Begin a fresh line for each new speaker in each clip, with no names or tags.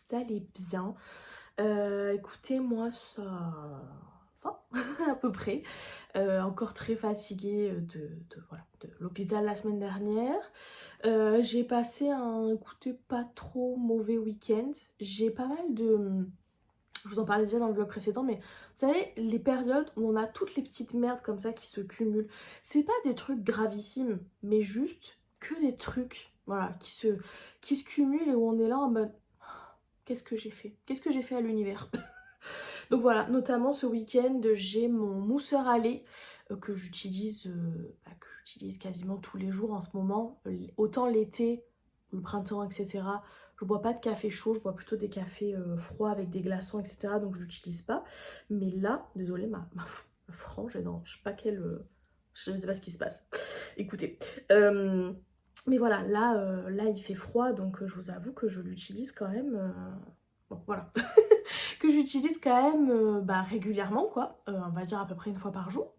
vous allez bien. Écoutez, moi ça va à peu près. Encore très fatiguée voilà, de l'hôpital la semaine dernière. J'ai passé un, écoutez, pas trop mauvais week-end. J'ai pas mal de... Je vous en parlais déjà dans le vlog précédent, mais vous savez, les périodes où on a toutes les petites merdes comme ça qui se cumulent, c'est pas des trucs gravissimes, mais juste que des trucs, voilà, qui se cumulent et où on est là en mode qu'est-ce que j'ai fait? Qu'est-ce que j'ai fait à l'univers? Donc voilà, notamment ce week-end, j'ai mon mousseur à lait que j'utilise quasiment tous les jours en ce moment. Autant l'été, le printemps, etc. Je bois pas de café chaud, je bois plutôt des cafés froids avec des glaçons, etc. Donc je l'utilise pas. Mais là, désolée, ma frange est dans je sais pas quelle... je ne sais pas ce qui se passe. Écoutez. Mais voilà, là il fait froid, donc je vous avoue que je l'utilise quand même... Bon, voilà. Que j'utilise quand même régulièrement, quoi. On va dire à peu près une fois par jour.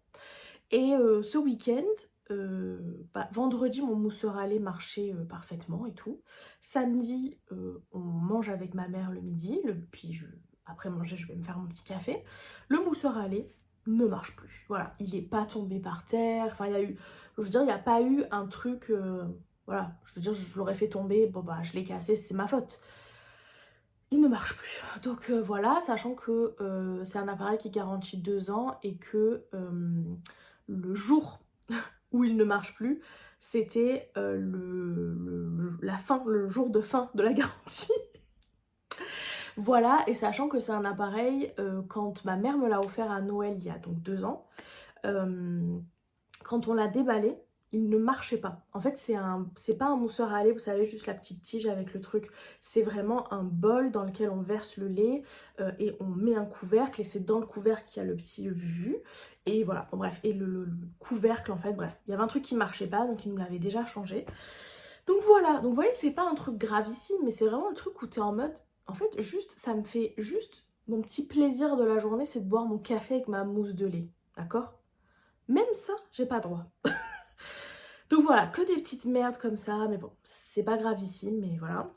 Et ce week-end, vendredi, mon mousseur à lait marchait parfaitement et tout. Samedi, on mange avec ma mère le midi. Après manger, je vais me faire mon petit café. Le mousseur à lait ne marche plus. Voilà, il n'est pas tombé par terre. Enfin, je veux dire, il n'y a pas eu un truc... voilà, je veux dire, je l'aurais fait tomber. Bon, bah, je l'ai cassé, c'est ma faute. Il ne marche plus. Donc voilà, sachant que c'est un appareil qui garantit 2 ans et que le jour où il ne marche plus, c'était le jour de fin de la garantie. Voilà, et sachant que c'est un appareil, quand ma mère me l'a offert à Noël il y a donc 2 ans, quand on l'a déballé, il ne marchait pas. En fait, c'est pas un mousseur à lait, vous savez, juste la petite tige avec le truc. C'est vraiment un bol dans lequel on verse le lait et on met un couvercle. Et c'est dans le couvercle qu'il y a le petit vu. Et voilà, bon, bref. Et le couvercle, en fait, bref. Il y avait un truc qui marchait pas, donc il nous l'avait déjà changé. Donc voilà, donc vous voyez, c'est pas un truc gravissime, mais c'est vraiment le truc où t'es en mode... En fait, juste, ça me fait juste... Mon petit plaisir de la journée, c'est de boire mon café avec ma mousse de lait. D'accord? Même ça, j'ai pas droit. Donc voilà, que des petites merdes comme ça, mais bon, c'est pas gravissime, mais voilà.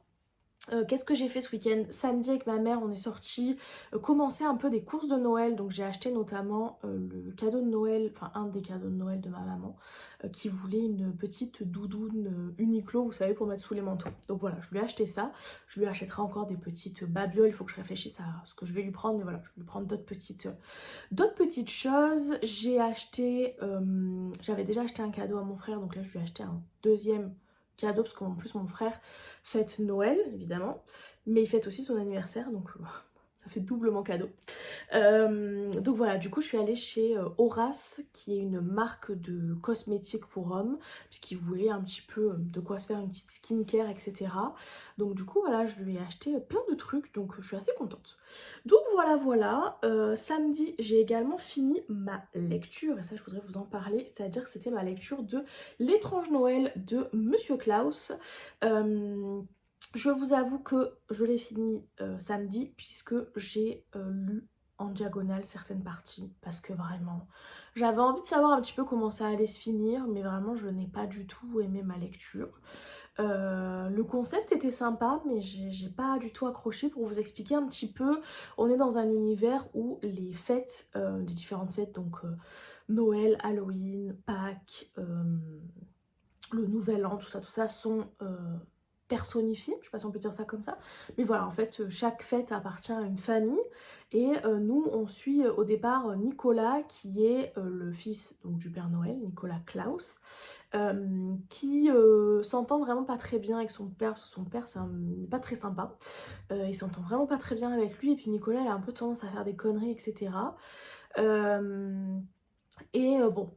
Qu'est-ce que j'ai fait ce week-end? Samedi avec ma mère, on est sorti commencer un peu des courses de Noël. Donc j'ai acheté notamment le cadeau de Noël, enfin un des cadeaux de Noël de ma maman, qui voulait une petite doudoune Uniqlo, vous savez, pour mettre sous les manteaux. Donc voilà, je lui ai acheté ça. Je lui achèterai encore des petites babioles. Il faut que je réfléchisse à ce que je vais lui prendre, mais voilà, je vais lui prendre d'autres petites choses. J'avais déjà acheté un cadeau à mon frère, donc là je lui ai acheté un deuxième cadeau, parce qu'en plus mon frère fête Noël, évidemment, mais il fête aussi son anniversaire, donc ça fait doublement cadeau. Donc voilà, du coup je suis allée chez Horace, qui est une marque de cosmétiques pour hommes, puisqu'il voulait un petit peu de quoi se faire une petite skincare, etc. Donc du coup voilà, je lui ai acheté plein de trucs, donc je suis assez contente. Donc voilà. Samedi, j'ai également fini ma lecture, et ça je voudrais vous en parler, c'est-à-dire que c'était ma lecture de L'étrange Noël de Monsieur Klaus. Je vous avoue que je l'ai fini samedi, puisque j'ai lu en diagonale certaines parties, parce que vraiment j'avais envie de savoir un petit peu comment ça allait se finir, mais vraiment je n'ai pas du tout aimé ma lecture. Le concept était sympa, mais j'ai pas du tout accroché. Pour vous expliquer un petit peu, on est dans un univers où les fêtes, les différentes fêtes, donc Noël, Halloween, Pâques, le Nouvel An, tout ça sont personnifiées, je sais pas si on peut dire ça comme ça, mais voilà, en fait chaque fête appartient à une famille, et nous on suit au départ Nicolas, qui est le fils donc du Père Noël, Nicolas Klaus, qui s'entend vraiment pas très bien avec son père, parce que son père pas très sympa, il s'entend vraiment pas très bien avec lui, et puis Nicolas il a un peu tendance à faire des conneries, etc. Bon,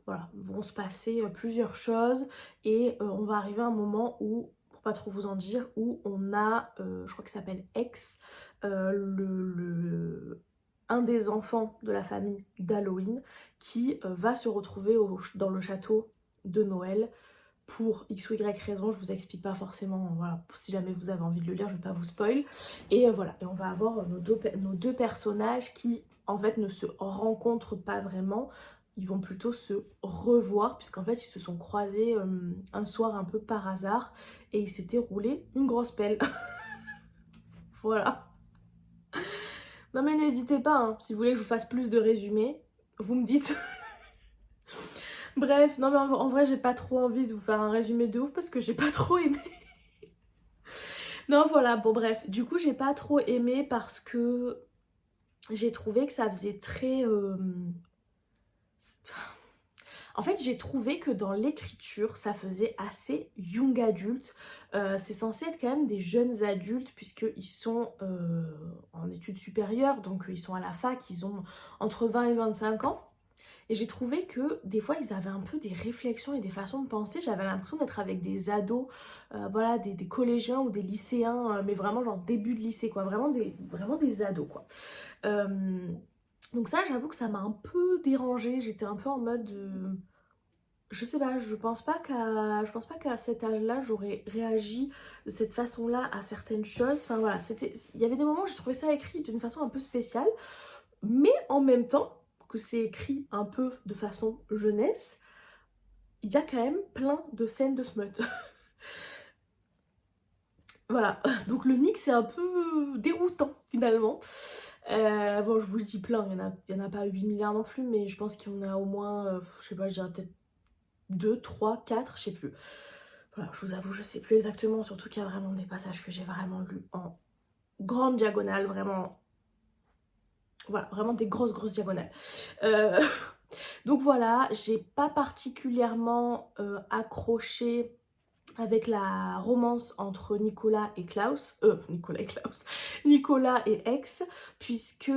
voilà, vont se passer plusieurs choses, et on va arriver à un moment où, pour pas trop vous en dire, où on a, je crois que ça s'appelle X, un des enfants de la famille d'Halloween, qui va se retrouver dans le château de Noël pour X ou Y raison, je vous explique pas forcément, voilà, si jamais vous avez envie de le lire, je vais pas vous spoil. Et voilà, et on va avoir nos deux personnages qui en fait ne se rencontrent pas vraiment, ils vont plutôt se revoir, puisqu'en fait ils se sont croisés un soir un peu par hasard, et ils s'étaient roulé une grosse pelle. Voilà. Non mais n'hésitez pas, hein, si vous voulez que je vous fasse plus de résumés, vous me dites. Bref, non mais en vrai j'ai pas trop envie de vous faire un résumé de ouf parce que j'ai pas trop aimé. Non voilà, bon bref, du coup j'ai pas trop aimé parce que j'ai trouvé que ça faisait très... En fait, j'ai trouvé que dans l'écriture, ça faisait assez young adulte. C'est censé être quand même des jeunes adultes puisqu'ils sont en études supérieures, donc ils sont à la fac, ils ont entre 20 et 25 ans. Et j'ai trouvé que des fois, ils avaient un peu des réflexions et des façons de penser. J'avais l'impression d'être avec des ados, voilà, des collégiens ou des lycéens, mais vraiment genre début de lycée, quoi. Vraiment des ados, quoi. Donc ça, j'avoue que ça m'a un peu dérangée. J'étais un peu en mode... je sais pas, je pense pas qu'à cet âge-là, j'aurais réagi de cette façon-là à certaines choses. Enfin voilà, il y avait des moments où j'ai trouvé ça écrit d'une façon un peu spéciale. Mais en même temps que c'est écrit un peu de façon jeunesse, il y a quand même plein de scènes de smut. Voilà, donc le mix est un peu déroutant finalement. Bon, je vous le dis plein, il y en a pas 8 milliards non plus, mais je pense qu'il y en a au moins, je sais pas, je dirais peut-être 2, 3, 4, je sais plus. Voilà, je vous avoue, je sais plus exactement, surtout qu'il y a vraiment des passages que j'ai vraiment lus en grande diagonale, vraiment. Voilà, vraiment des grosses diagonales. Donc voilà, j'ai pas particulièrement accroché avec la romance entre Nicolas et Klaus, Nicolas et Aix, puisque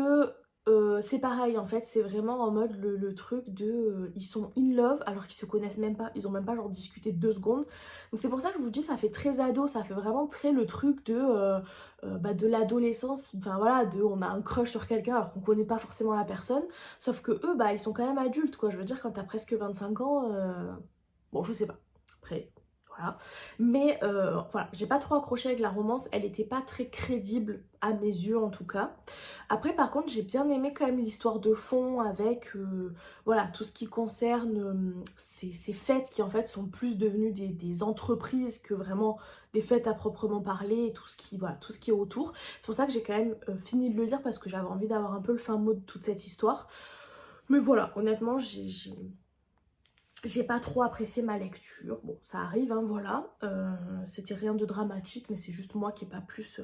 c'est pareil en fait, c'est vraiment en mode le truc de ils sont in love alors qu'ils se connaissent même pas, ils ont même pas genre discuté 2 secondes. Donc c'est pour ça que je vous dis, ça fait très ado, ça fait vraiment très le truc de l'adolescence, enfin voilà, on a un crush sur quelqu'un alors qu'on connaît pas forcément la personne, sauf que eux ils sont quand même adultes quoi, je veux dire quand t'as presque 25 ans, bon je sais pas, après... Voilà. Mais voilà, j'ai pas trop accroché avec la romance, elle était pas très crédible à mes yeux en tout cas. Après par contre j'ai bien aimé quand même l'histoire de fond avec voilà, tout ce qui concerne ces fêtes qui en fait sont plus devenues des entreprises que vraiment des fêtes à proprement parler et voilà, tout ce qui est autour. C'est pour ça que j'ai quand même fini de le lire parce que j'avais envie d'avoir un peu le fin mot de toute cette histoire. Mais voilà, honnêtement j'ai pas trop apprécié ma lecture, bon ça arrive hein, voilà, c'était rien de dramatique mais c'est juste moi qui n'ai pas plus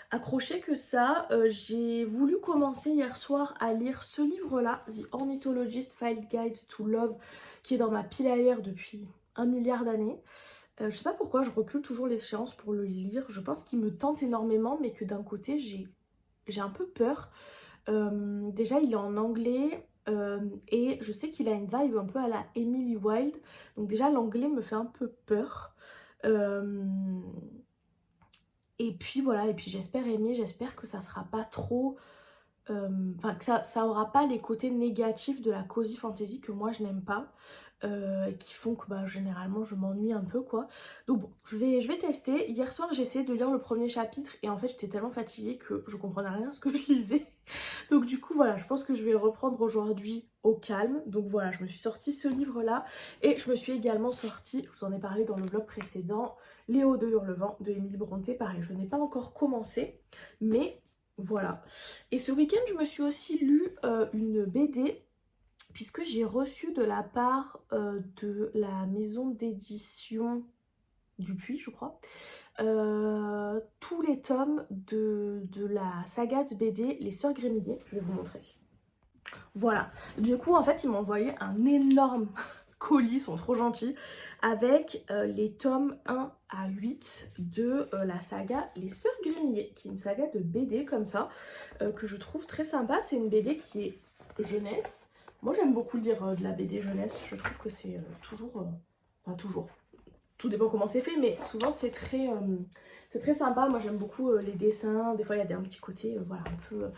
accroché que ça. J'ai voulu commencer hier soir à lire ce livre là, The Ornithologist Field Guide to Love, qui est dans ma pile à lire depuis 1 milliard d'années. Je sais pas pourquoi je recule toujours l'échéance pour le lire, je pense qu'il me tente énormément mais que d'un côté j'ai un peu peur. Déjà il est en anglais. Et je sais qu'il a une vibe un peu à la Emily Wilde, donc déjà l'anglais me fait un peu peur. Et puis voilà, et puis j'espère aimer, j'espère que ça sera pas trop... Enfin que ça aura pas les côtés négatifs de la cozy fantasy que moi je n'aime pas. Qui font que généralement je m'ennuie un peu quoi. Donc bon, je vais tester. Hier soir j'ai essayé de lire le premier chapitre et en fait j'étais tellement fatiguée que je comprenais rien à ce que je lisais. Donc du coup voilà, je pense que je vais reprendre aujourd'hui au calme. Donc voilà, je me suis sorti ce livre là et je me suis également sorti, je vous en ai parlé dans le vlog précédent, Léo de Hurlevent de Émile Brontë. Pareil, je n'ai pas encore commencé mais voilà. Et ce week-end je me suis aussi lu une BD puisque j'ai reçu de la part de la maison d'édition Dupuis, je crois, tous les tomes de la saga de BD Les Sœurs Grémillet. Je vais vous montrer. Voilà. Du coup, en fait, ils m'ont envoyé un énorme colis, ils sont trop gentils, avec les tomes 1 à 8 de la saga Les Sœurs Grémillet, qui est une saga de BD comme ça, que je trouve très sympa. C'est une BD qui est jeunesse. Moi j'aime beaucoup lire de la BD jeunesse, je trouve que c'est toujours, enfin toujours, tout dépend comment c'est fait, mais souvent c'est très sympa. Moi j'aime beaucoup les dessins, des fois il y a un petit côté voilà, un peu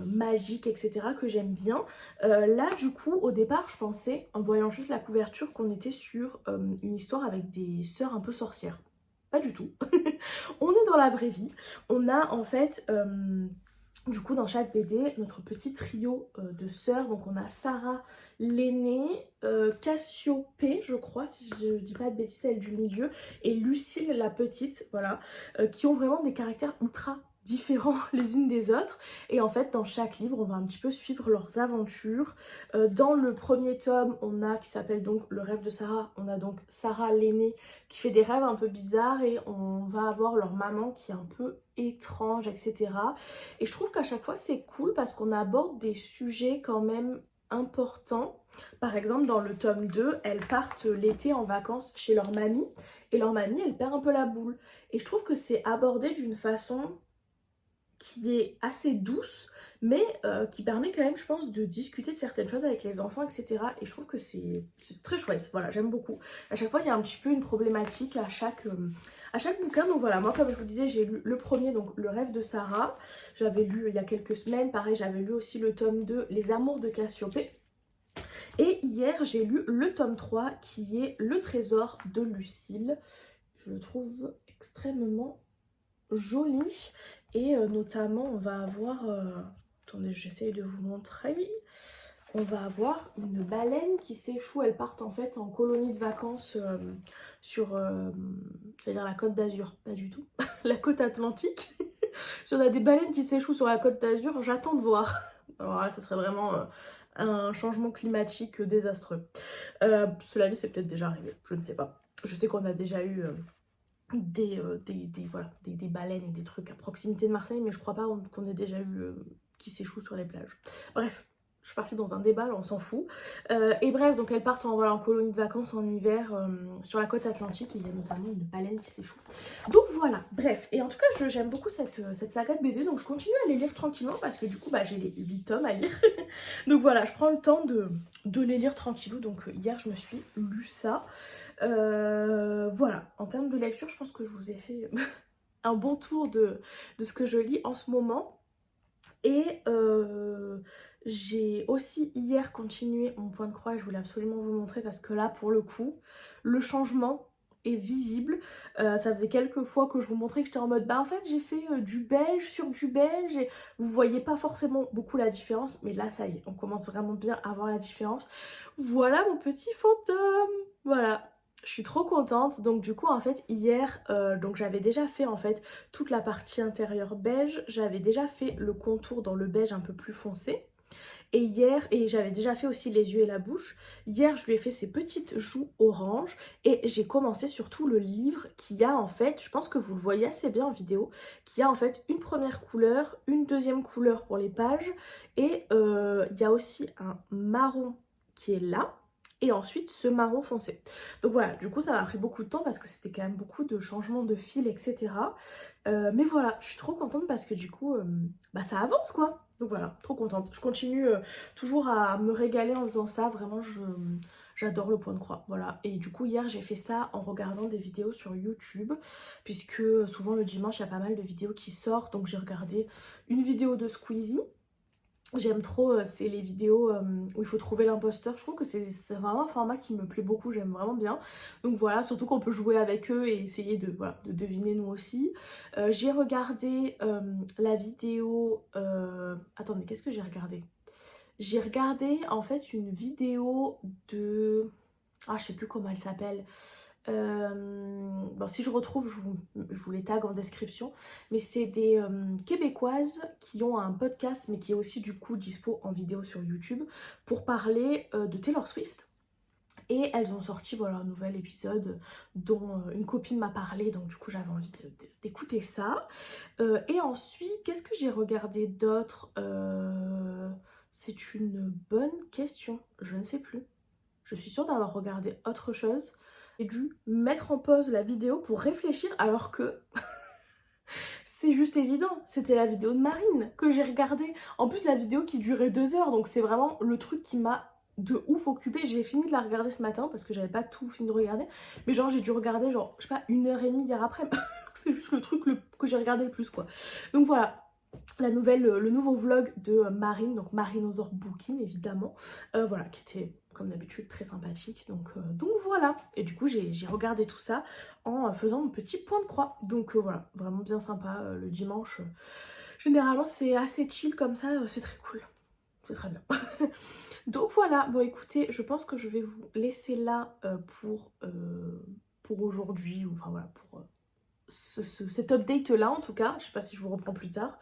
magique, etc. que j'aime bien. Là du coup au départ je pensais, en voyant juste la couverture, qu'on était sur une histoire avec des sœurs un peu sorcières. Pas du tout. On est dans la vraie vie. On a en fait... du coup, dans chaque BD, notre petit trio de sœurs, donc on a Sarah, l'aînée, Cassiopée, je crois, si je dis pas de bêtises, celle du milieu, et Lucille, la petite, voilà, qui ont vraiment des caractères ultra différents les unes des autres. Et en fait, dans chaque livre, on va un petit peu suivre leurs aventures. Dans le premier tome, on a, qui s'appelle donc Le rêve de Sarah, on a donc Sarah l'aînée qui fait des rêves un peu bizarres et on va avoir leur maman qui est un peu étrange, etc. Et je trouve qu'à chaque fois, c'est cool parce qu'on aborde des sujets quand même importants. Par exemple, dans le tome 2, elles partent l'été en vacances chez leur mamie et leur mamie, elle perd un peu la boule. Et je trouve que c'est abordé d'une façon qui est assez douce, mais qui permet quand même, je pense, de discuter de certaines choses avec les enfants, etc. Et je trouve que c'est très chouette, voilà, j'aime beaucoup. À chaque fois, il y a un petit peu une problématique à chaque bouquin. Donc voilà, moi, comme je vous disais, j'ai lu le premier, donc Le rêve de Sarah. J'avais lu il y a quelques semaines, pareil, j'avais lu aussi le tome 2, Les amours de Cassiopée. Et hier, j'ai lu le tome 3, qui est Le trésor de Lucille. Je le trouve extrêmement joli. Et notamment, on va avoir... attendez, j'essaye de vous montrer. On va avoir une baleine qui s'échoue. Elles partent en fait en colonie de vacances sur... j'allais dire la côte d'Azur. Pas du tout. La côte atlantique. Si on a des baleines qui s'échouent sur la côte d'Azur, j'attends de voir. Alors là, ce serait vraiment... un changement climatique désastreux. Cela dit, c'est peut-être déjà arrivé, je ne sais pas. Je sais qu'on a déjà eu des baleines et des trucs à proximité de Marseille, mais je crois pas qu'on ait déjà eu qui s'échouent sur les plages. Bref, je suis partie dans un débat, là, on s'en fout. Et bref, donc elles partent en colonie de vacances en hiver sur la côte atlantique et il y a notamment une baleine qui s'échoue. Donc voilà, bref. Et en tout cas, j'aime beaucoup cette saga de BD, donc je continue à les lire tranquillement parce que du coup, bah, j'ai les 8 tomes à lire. Donc voilà, je prends le temps de les lire tranquillou. Donc hier, je me suis lu ça. Voilà, en termes de lecture, je pense que je vous ai fait un bon tour de ce que je lis en ce moment. Et j'ai aussi hier continué mon point de croix et je voulais absolument vous montrer parce que là, pour le coup, le changement est visible. Ça faisait quelques fois que je vous montrais que j'étais en mode bah en fait j'ai fait du beige sur du beige et vous voyez pas forcément beaucoup la différence, mais là ça y est, on commence vraiment bien à voir la différence. Voilà mon petit fantôme, voilà. Je suis trop contente. Donc du coup en fait hier donc j'avais déjà fait en fait toute la partie intérieure beige, j'avais déjà fait le contour dans le beige un peu plus foncé. Et hier, et j'avais déjà fait aussi les yeux et la bouche, hier je lui ai fait ses petites joues orange et j'ai commencé surtout le livre qui a en fait, je pense que vous le voyez assez bien en vidéo, qui a en fait une première couleur, une deuxième couleur pour les pages et il y a aussi un marron qui est là. Et ensuite ce marron foncé. Donc voilà, du coup ça m'a pris beaucoup de temps parce que c'était quand même beaucoup de changements de fil, etc. Mais voilà, je suis trop contente parce que du coup, bah ça avance quoi. Donc voilà, trop contente. Je continue toujours à me régaler en faisant ça. Vraiment, j'adore le point de croix. Voilà. Et du coup, hier, j'ai fait ça en regardant des vidéos sur YouTube. Puisque souvent le dimanche, il y a pas mal de vidéos qui sortent. Donc j'ai regardé une vidéo de Squeezie. J'aime trop, c'est les vidéos où il faut trouver l'imposteur. Je trouve que c'est vraiment un format qui me plaît beaucoup, j'aime vraiment bien. Donc voilà, surtout qu'on peut jouer avec eux et essayer de, voilà, de deviner nous aussi. J'ai regardé la vidéo... attendez, qu'est-ce que j'ai regardé? J'ai regardé en fait une vidéo de... Ah, je sais plus comment elle s'appelle. Bon, si je retrouve, je vous les tag en description. Mais c'est des Québécoises qui ont un podcast, mais qui est aussi du coup dispo en vidéo sur YouTube, pour parler de Taylor Swift. Et elles ont sorti voilà, un nouvel épisode dont une copine m'a parlé, donc du coup j'avais envie d'écouter ça. Et ensuite, qu'est-ce que j'ai regardé d'autre? C'est une bonne question, je ne sais plus. Je suis sûre d'avoir regardé autre chose. J'ai dû mettre en pause la vidéo pour réfléchir alors que c'est juste évident. C'était la vidéo de Marine que j'ai regardée. En plus la vidéo qui durait 2 heures, donc c'est vraiment le truc qui m'a de ouf occupée. J'ai fini de la regarder ce matin parce que j'avais pas tout fini de regarder. Mais genre j'ai dû regarder genre, je sais pas, 1h30 hier après. C'est juste le truc que j'ai regardé le plus quoi. Donc voilà. Le nouveau vlog de Marine, donc Marinosaur Booking évidemment, voilà, qui était comme d'habitude très sympathique, donc voilà. Et du coup j'ai regardé tout ça en faisant mon petit point de croix, donc voilà, vraiment bien sympa le dimanche. Généralement c'est assez chill comme ça, c'est très cool, c'est très bien. Donc voilà, bon écoutez, je pense que je vais vous laisser là pour aujourd'hui, ou enfin voilà, cet update là en tout cas, je sais pas si je vous reprends plus tard.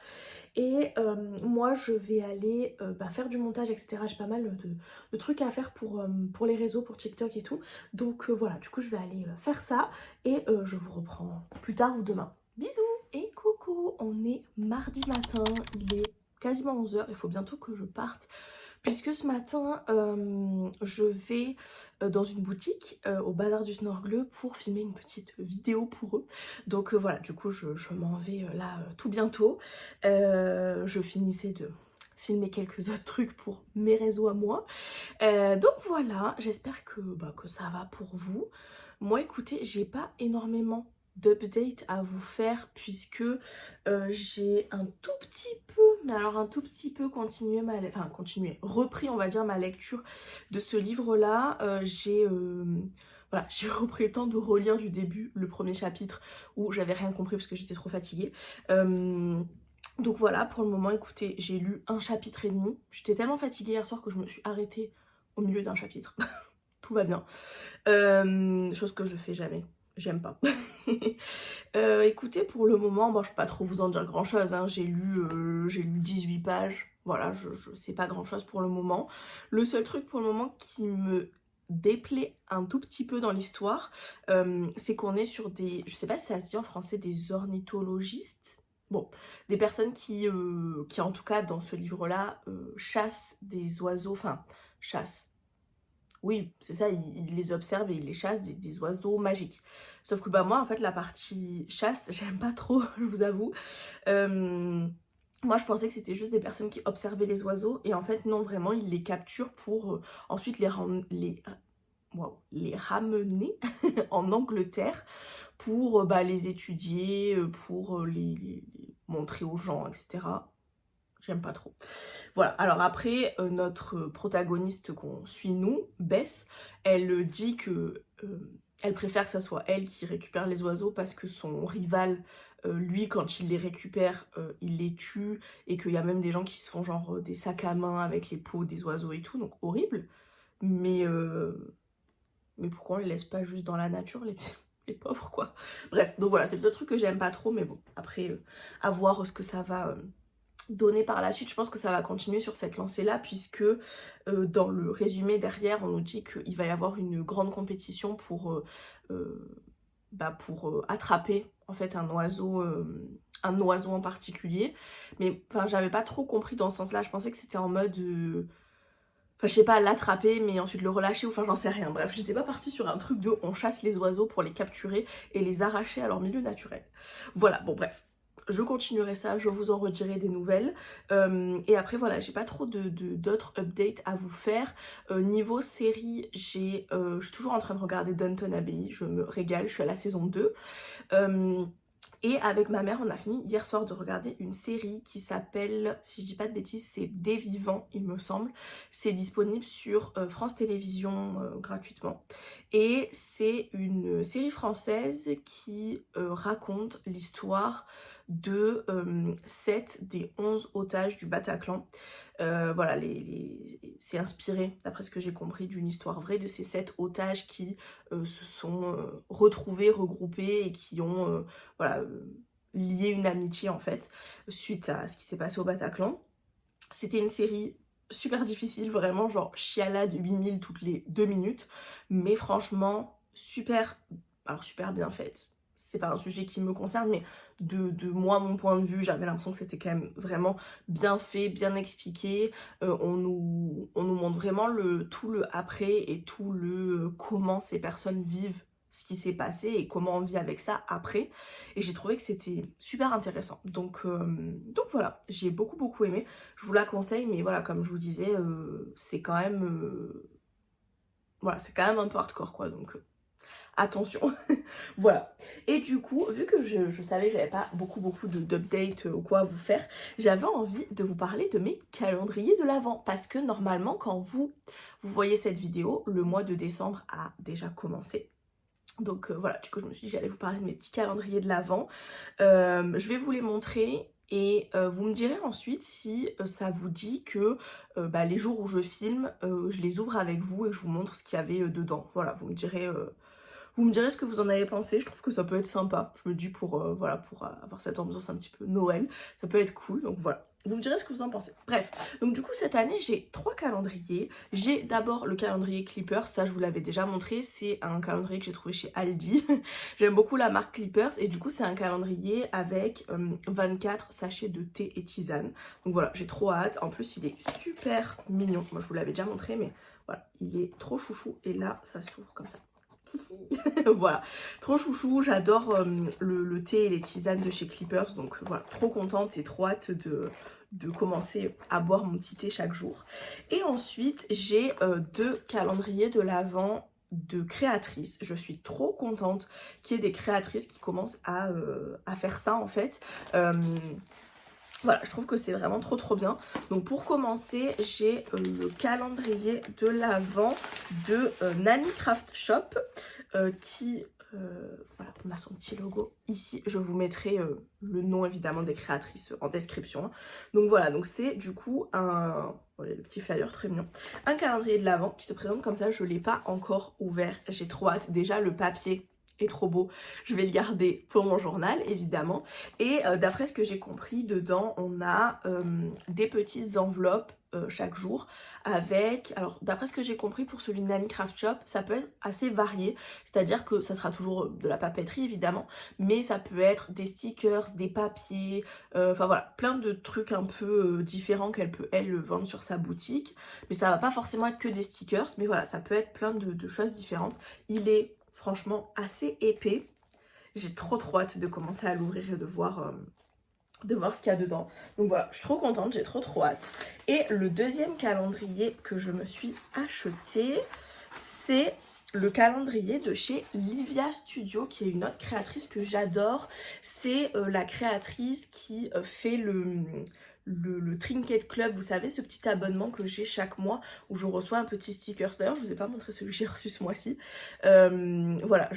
Et moi je vais aller faire du montage, etc. J'ai pas mal de trucs à faire pour les réseaux, pour TikTok et tout. Donc voilà, du coup je vais aller faire ça et je vous reprends plus tard ou demain. Bisous. Et coucou, on est mardi matin, il est quasiment 11 h, il faut bientôt que je parte. Puisque ce matin, je vais dans une boutique au Bazar du Snorgle pour filmer une petite vidéo pour eux. Donc voilà, du coup je m'en vais là tout bientôt. Je finissais de filmer quelques autres trucs pour mes réseaux à moi. Donc voilà, j'espère que ça va pour vous. Moi écoutez, j'ai pas énormément d'updates à vous faire puisque j'ai un tout petit peu, mais alors un tout petit peu repris on va dire ma lecture de ce livre là. Voilà, j'ai repris le temps de relire du début le premier chapitre où j'avais rien compris parce que j'étais trop fatiguée. Donc voilà, pour le moment écoutez, j'ai lu un chapitre et demi. J'étais tellement fatiguée hier soir que je me suis arrêtée au milieu d'un chapitre. Tout va bien. Chose que je fais jamais. J'aime pas. Écoutez, pour le moment, bon, je peux pas trop vous en dire grand chose, hein. J'ai lu 18 pages, voilà, je sais pas grand chose pour le moment. Le seul truc pour le moment qui me déplaît un tout petit peu dans l'histoire, c'est qu'on est sur des, je sais pas si ça se dit en français, des ornithologistes. Bon, des personnes qui en tout cas dans ce livre-là, chassent des oiseaux, enfin, chassent. Oui, c'est ça, il les observe et il les chasse, des oiseaux magiques. Sauf que bah moi, en fait, la partie chasse, j'aime pas trop, je vous avoue. Moi, je pensais que c'était juste des personnes qui observaient les oiseaux. Et en fait, non, vraiment, ils les capturent pour ensuite les ramener en Angleterre pour les étudier, pour les montrer aux gens, etc. J'aime pas trop. Voilà, alors après, notre protagoniste qu'on suit nous, Bess, elle dit que elle préfère que ça soit elle qui récupère les oiseaux parce que son rival, lui, quand il les récupère, il les tue et qu'il y a même des gens qui se font genre des sacs à main avec les peaux des oiseaux et tout, donc horrible. Mais pourquoi on les laisse pas juste dans la nature, les pauvres, quoi. Bref, donc voilà, c'est le seul truc que j'aime pas trop, mais bon, après, à voir ce que ça va donné par la suite. Je pense que ça va continuer sur cette lancée-là puisque dans le résumé derrière, on nous dit qu'il va y avoir une grande compétition pour attraper en fait un oiseau en particulier. Mais enfin, j'avais pas trop compris dans ce sens-là. Je pensais que c'était en mode enfin, je sais pas, l'attraper, mais ensuite le relâcher, ou enfin, j'en sais rien. Bref, j'étais pas partie sur un truc de on chasse les oiseaux pour les capturer et les arracher à leur milieu naturel. Voilà, bon, bref. Je continuerai ça, je vous en redirai des nouvelles. Et après, voilà, j'ai pas trop d'autres updates à vous faire. Niveau série, je suis toujours en train de regarder Downton Abbey. Je me régale, je suis à la saison 2. Et avec ma mère, on a fini hier soir de regarder une série qui s'appelle, si je dis pas de bêtises, c'est Des Vivants, il me semble. C'est disponible sur France Télévisions gratuitement. Et c'est une série française qui raconte l'histoire de 7 des 11 otages du Bataclan. Voilà, c'est inspiré, d'après ce que j'ai compris, d'une histoire vraie de ces 7 otages qui se sont retrouvés, regroupés et qui ont lié une amitié en fait suite à ce qui s'est passé au Bataclan. C'était une série super difficile, vraiment genre chialade 8000 toutes les 2 minutes, mais franchement super bien faite. C'est pas un sujet qui me concerne, mais de moi, mon point de vue, j'avais l'impression que c'était quand même vraiment bien fait, bien expliqué. On nous montre vraiment tout le après et tout le comment ces personnes vivent ce qui s'est passé et comment on vit avec ça après. Et j'ai trouvé que c'était super intéressant. Donc voilà, j'ai beaucoup aimé. Je vous la conseille, mais voilà, comme je vous disais, c'est quand même... voilà, c'est quand même un peu hardcore, quoi, donc... attention. Voilà. Et du coup, vu que je savais que j'avais pas beaucoup d'updates ou quoi à vous faire, j'avais envie de vous parler de mes calendriers de l'Avent. Parce que normalement, quand vous voyez cette vidéo, le mois de décembre a déjà commencé. Donc voilà, du coup je me suis dit j'allais vous parler de mes petits calendriers de l'Avent. Je vais vous les montrer et vous me direz ensuite si ça vous dit que les jours où je filme, je les ouvre avec vous et je vous montre ce qu'il y avait dedans. Voilà, vous me direz Vous me direz ce que vous en avez pensé, je trouve que ça peut être sympa. Je me dis voilà, pour avoir cette ambiance un petit peu Noël, ça peut être cool, donc voilà. Vous me direz ce que vous en pensez. Bref, donc du coup cette année j'ai 3 calendriers. J'ai d'abord le calendrier Clippers, ça je vous l'avais déjà montré, c'est un calendrier que j'ai trouvé chez Aldi. J'aime beaucoup la marque Clippers et du coup c'est un calendrier avec 24 sachets de thé et tisane. Donc voilà, j'ai trop hâte. En plus il est super mignon, moi je vous l'avais déjà montré mais voilà, il est trop chouchou et là ça s'ouvre comme ça. Voilà, trop chouchou, j'adore le thé et les tisanes de chez Clippers, donc voilà, trop contente et trop hâte de commencer à boire mon petit thé chaque jour. Et ensuite, j'ai 2 calendriers de l'Avent de créatrices. Je suis trop contente qu'il y ait des créatrices qui commencent à faire ça en fait. Voilà, je trouve que c'est vraiment trop bien. Donc pour commencer, j'ai le calendrier de l'Avent de Nanny Craft Shop qui... voilà, on a son petit logo ici. Je vous mettrai le nom évidemment des créatrices en description. Donc voilà, donc c'est du coup voilà, le petit flyer très mignon. Un calendrier de l'Avent qui se présente comme ça. Je ne l'ai pas encore ouvert. J'ai trop hâte. Déjà le papier est trop beau, je vais le garder pour mon journal évidemment. Et d'après ce que j'ai compris, dedans on a des petites enveloppes chaque jour avec, alors d'après ce que j'ai compris pour celui de Nanny Craft Shop, ça peut être assez varié, c'est à dire que ça sera toujours de la papeterie évidemment, mais ça peut être des stickers, des papiers, enfin voilà, plein de trucs un peu différents qu'elle peut elle vendre sur sa boutique, mais ça va pas forcément être que des stickers, mais voilà, ça peut être plein de choses différentes. Il est franchement assez épais. J'ai trop hâte de commencer à l'ouvrir et de voir ce qu'il y a dedans. Donc voilà, je suis trop contente, j'ai trop hâte. Et le deuxième calendrier que je me suis acheté, c'est le calendrier de chez Livia Studio, qui est une autre créatrice que j'adore. C'est la créatrice qui fait le Trinket Club, vous savez, ce petit abonnement que j'ai chaque mois où je reçois un petit sticker. D'ailleurs, je vous ai pas montré celui que j'ai reçu ce mois-ci. Voilà,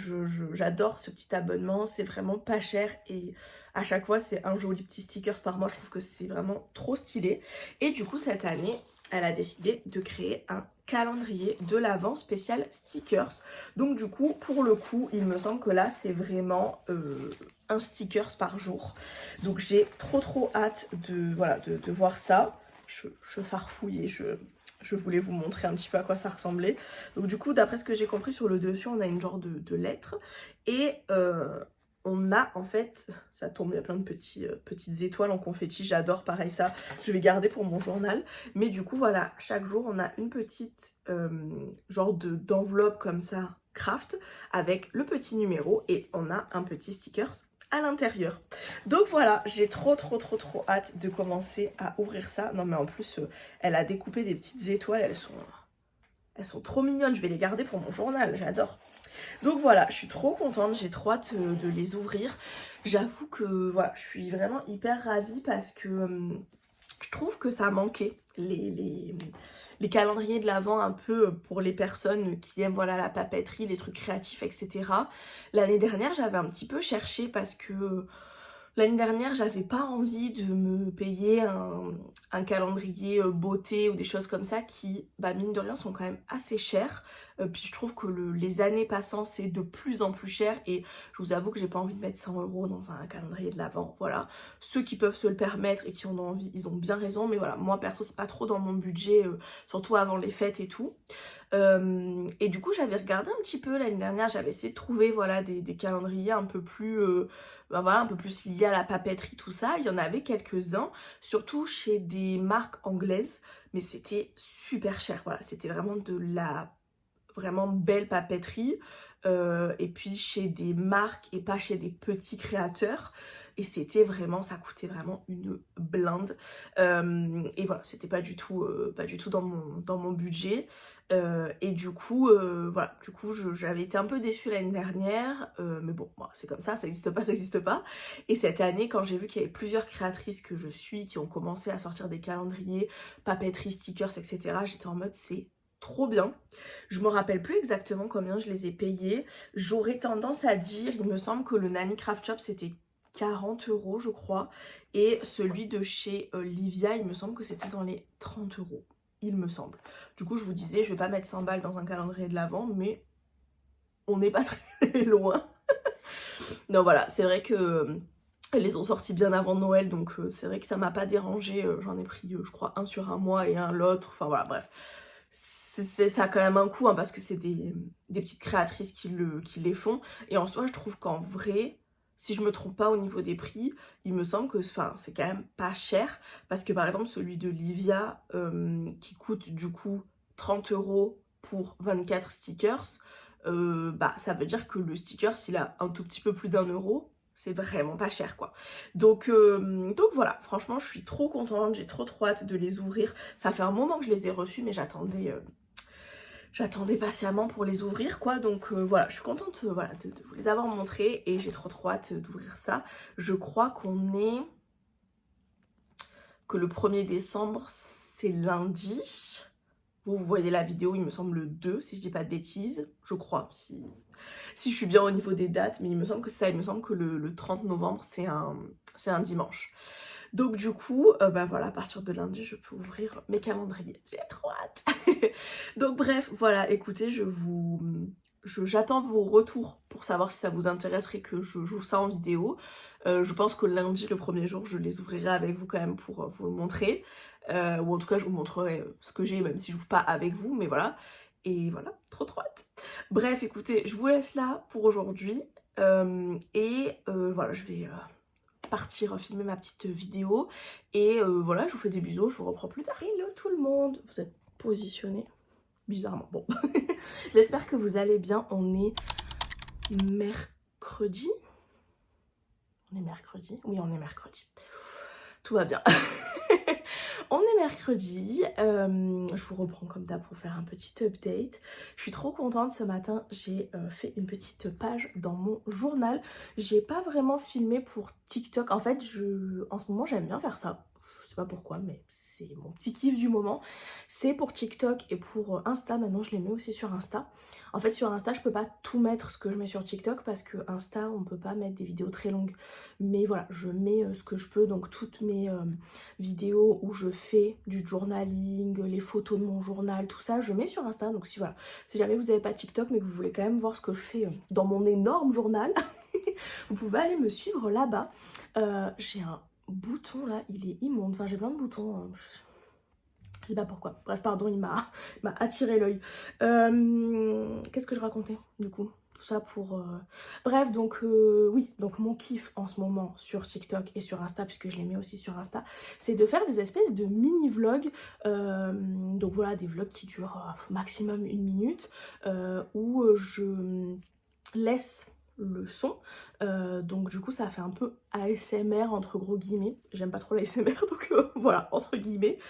j'adore ce petit abonnement, c'est vraiment pas cher et à chaque fois c'est un joli petit sticker par mois. Je trouve que c'est vraiment trop stylé. Et du coup, cette année, elle a décidé de créer un calendrier de l'Avent spécial stickers. Donc du coup, pour le coup, il me semble que là, c'est vraiment un stickers par jour. Donc j'ai trop hâte voilà, de voir ça. Je farfouille et je voulais vous montrer un petit peu à quoi ça ressemblait. Donc du coup, d'après ce que j'ai compris, sur le dessus, on a une genre de lettre. Et on a en fait, ça tombe, il y a plein de petites étoiles en confetti, j'adore, pareil ça, je vais garder pour mon journal. Mais du coup voilà, chaque jour on a une petite genre d'enveloppe comme ça, craft, avec le petit numéro et on a un petit stickers à l'intérieur. Donc voilà, j'ai trop hâte de commencer à ouvrir ça. Non mais en plus, elle a découpé des petites étoiles, elles sont trop mignonnes, je vais les garder pour mon journal, j'adore. Donc voilà, je suis trop contente, j'ai trop hâte de les ouvrir. J'avoue que voilà, je suis vraiment hyper ravie parce que je trouve que ça manquait les calendriers de l'Avent un peu pour les personnes qui aiment voilà la papeterie, les trucs créatifs, etc. L'année dernière, j'avais un petit peu cherché parce que l'année dernière, j'avais pas envie de me payer un calendrier beauté ou des choses comme ça qui, bah, mine de rien, sont quand même assez chers. Puis je trouve que les années passant, c'est de plus en plus cher et je vous avoue que j'ai pas envie de mettre 100 € dans un calendrier de l'Avent. Voilà, ceux qui peuvent se le permettre et qui en ont envie, ils ont bien raison. Mais voilà, moi perso, c'est pas trop dans mon budget, surtout avant les fêtes et tout. Et du coup, j'avais regardé un petit peu l'année dernière, j'avais essayé de trouver voilà, des calendriers un peu plus... ben voilà, un peu plus liés à la papeterie, tout ça. Il y en avait quelques-uns, surtout chez des marques anglaises, mais c'était super cher. Voilà, c'était vraiment de la vraiment belle papeterie. Et puis chez des marques et pas chez des petits créateurs. Et c'était vraiment, ça coûtait vraiment une blinde. Et voilà, c'était pas du tout dans mon budget. Et du coup, voilà, du coup j'avais été un peu déçue l'année dernière. Mais bon, c'est comme ça n'existe pas, ça n'existe pas. Et cette année, quand j'ai vu qu'il y avait plusieurs créatrices que je suis qui ont commencé à sortir des calendriers, papeterie, stickers, etc., j'étais en mode c'est trop bien. Je me rappelle plus exactement combien je les ai payés. J'aurais tendance à dire, il me semble que le Nanny Craft Shop c'était 40 € je crois. Et celui de chez Livia, il me semble que c'était dans les 30 €. Il me semble. Du coup je vous disais, je vais pas mettre 100 balles dans un calendrier de l'Avent, mais on n'est pas très loin. Non voilà, c'est vrai que elles les ont sortis bien avant Noël, donc c'est vrai que ça m'a pas dérangé. J'en ai pris, je crois, un sur un mois et un l'autre. Enfin voilà, bref. Ça a quand même un coût, hein, parce que c'est des petites créatrices qui les font. Et en soi, je trouve qu'en vrai, si je me trompe pas au niveau des prix, il me semble que c'est quand même pas cher. Parce que par exemple, celui de Livia, qui coûte du coup 30 € pour 24 stickers, bah ça veut dire que le sticker, s'il a un tout petit peu plus d'1 €, c'est vraiment pas cher quoi. Donc voilà, franchement je suis trop contente, j'ai trop hâte de les ouvrir. Ça fait un moment que je les ai reçus, mais j'attendais patiemment pour les ouvrir quoi. Donc voilà, je suis contente voilà, de vous les avoir montrés et j'ai trop hâte d'ouvrir ça. Je crois que le 1er décembre c'est lundi. Vous voyez la vidéo, il me semble le 2, si je dis pas de bêtises, je crois, si je suis bien au niveau des dates, mais il me semble que ça, il me semble que le 30 novembre, c'est un dimanche. Donc du coup, bah voilà, à partir de lundi, je peux ouvrir mes calendriers. J'ai trop hâte. Donc bref, voilà, écoutez, j'attends vos retours pour savoir si ça vous intéresserait que je joue ça en vidéo. Je pense que lundi, le 1er jour, je les ouvrirai avec vous quand même pour vous le montrer. Ou en tout cas, je vous montrerai ce que j'ai, même si je n'ouvre pas avec vous, mais voilà. Et voilà, trop hâte. Bref, écoutez, je vous laisse là pour aujourd'hui. Voilà, je vais partir filmer ma petite vidéo. Et voilà, je vous fais des bisous, je vous reprends plus tard. Hello tout le monde, vous êtes positionnés bizarrement. Bon, j'espère que vous allez bien. On est mercredi. On est mercredi. Oui, on est mercredi. Tout va bien. On est mercredi, je vous reprends comme d'hab pour faire un petit update. Je suis trop contente, ce matin j'ai fait une petite page dans mon journal. J'ai pas vraiment filmé pour TikTok, en fait en ce moment j'aime bien faire ça. Je sais pas pourquoi, mais c'est mon petit kiff du moment. C'est pour TikTok et pour Insta, maintenant je les mets aussi sur Insta. En fait sur Insta je peux pas tout mettre ce que je mets sur TikTok parce que Insta on peut pas mettre des vidéos très longues. Mais voilà, je mets ce que je peux, donc toutes mes vidéos où je fais du journaling, les photos de mon journal, tout ça, je mets sur Insta. Donc si voilà, si jamais vous n'avez pas TikTok mais que vous voulez quand même voir ce que je fais dans mon énorme journal, vous pouvez aller me suivre là-bas. J'ai un bouton là, il est immonde, enfin j'ai plein de boutons, je sais pas pourquoi. Bref, pardon, il m'a attiré l'œil. Qu'est-ce que je racontais du coup? Tout ça pour... Bref, donc oui, donc mon kiff en ce moment sur TikTok et sur Insta, puisque je les mets aussi sur Insta, c'est de faire des espèces de mini-vlogs. Donc voilà, des vlogs qui durent maximum 1 minute, où je laisse le son, donc du coup ça fait un peu ASMR entre gros guillemets, j'aime pas trop l'ASMR donc voilà, entre guillemets,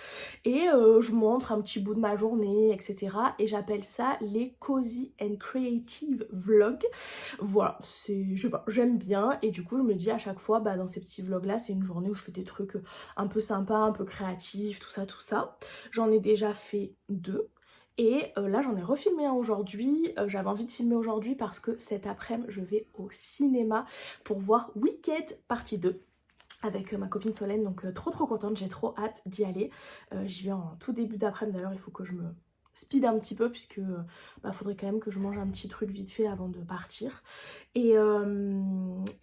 et je montre un petit bout de ma journée, etc. Et j'appelle ça les Cozy and Creative Vlogs. Voilà, je sais pas, j'aime bien, et du coup je me dis à chaque fois, bah dans ces petits vlogs là, c'est une journée où je fais des trucs un peu sympas, un peu créatifs, tout ça. J'en ai déjà fait 2. Et là j'en ai refilmé un aujourd'hui, j'avais envie de filmer aujourd'hui parce que cet après-midi je vais au cinéma pour voir Wicked partie 2 avec ma copine Solène, donc trop contente, j'ai trop hâte d'y aller. J'y vais en tout début d'après-midi, d'ailleurs il faut que je me speed un petit peu puisque faudrait quand même que je mange un petit truc vite fait avant de partir. Et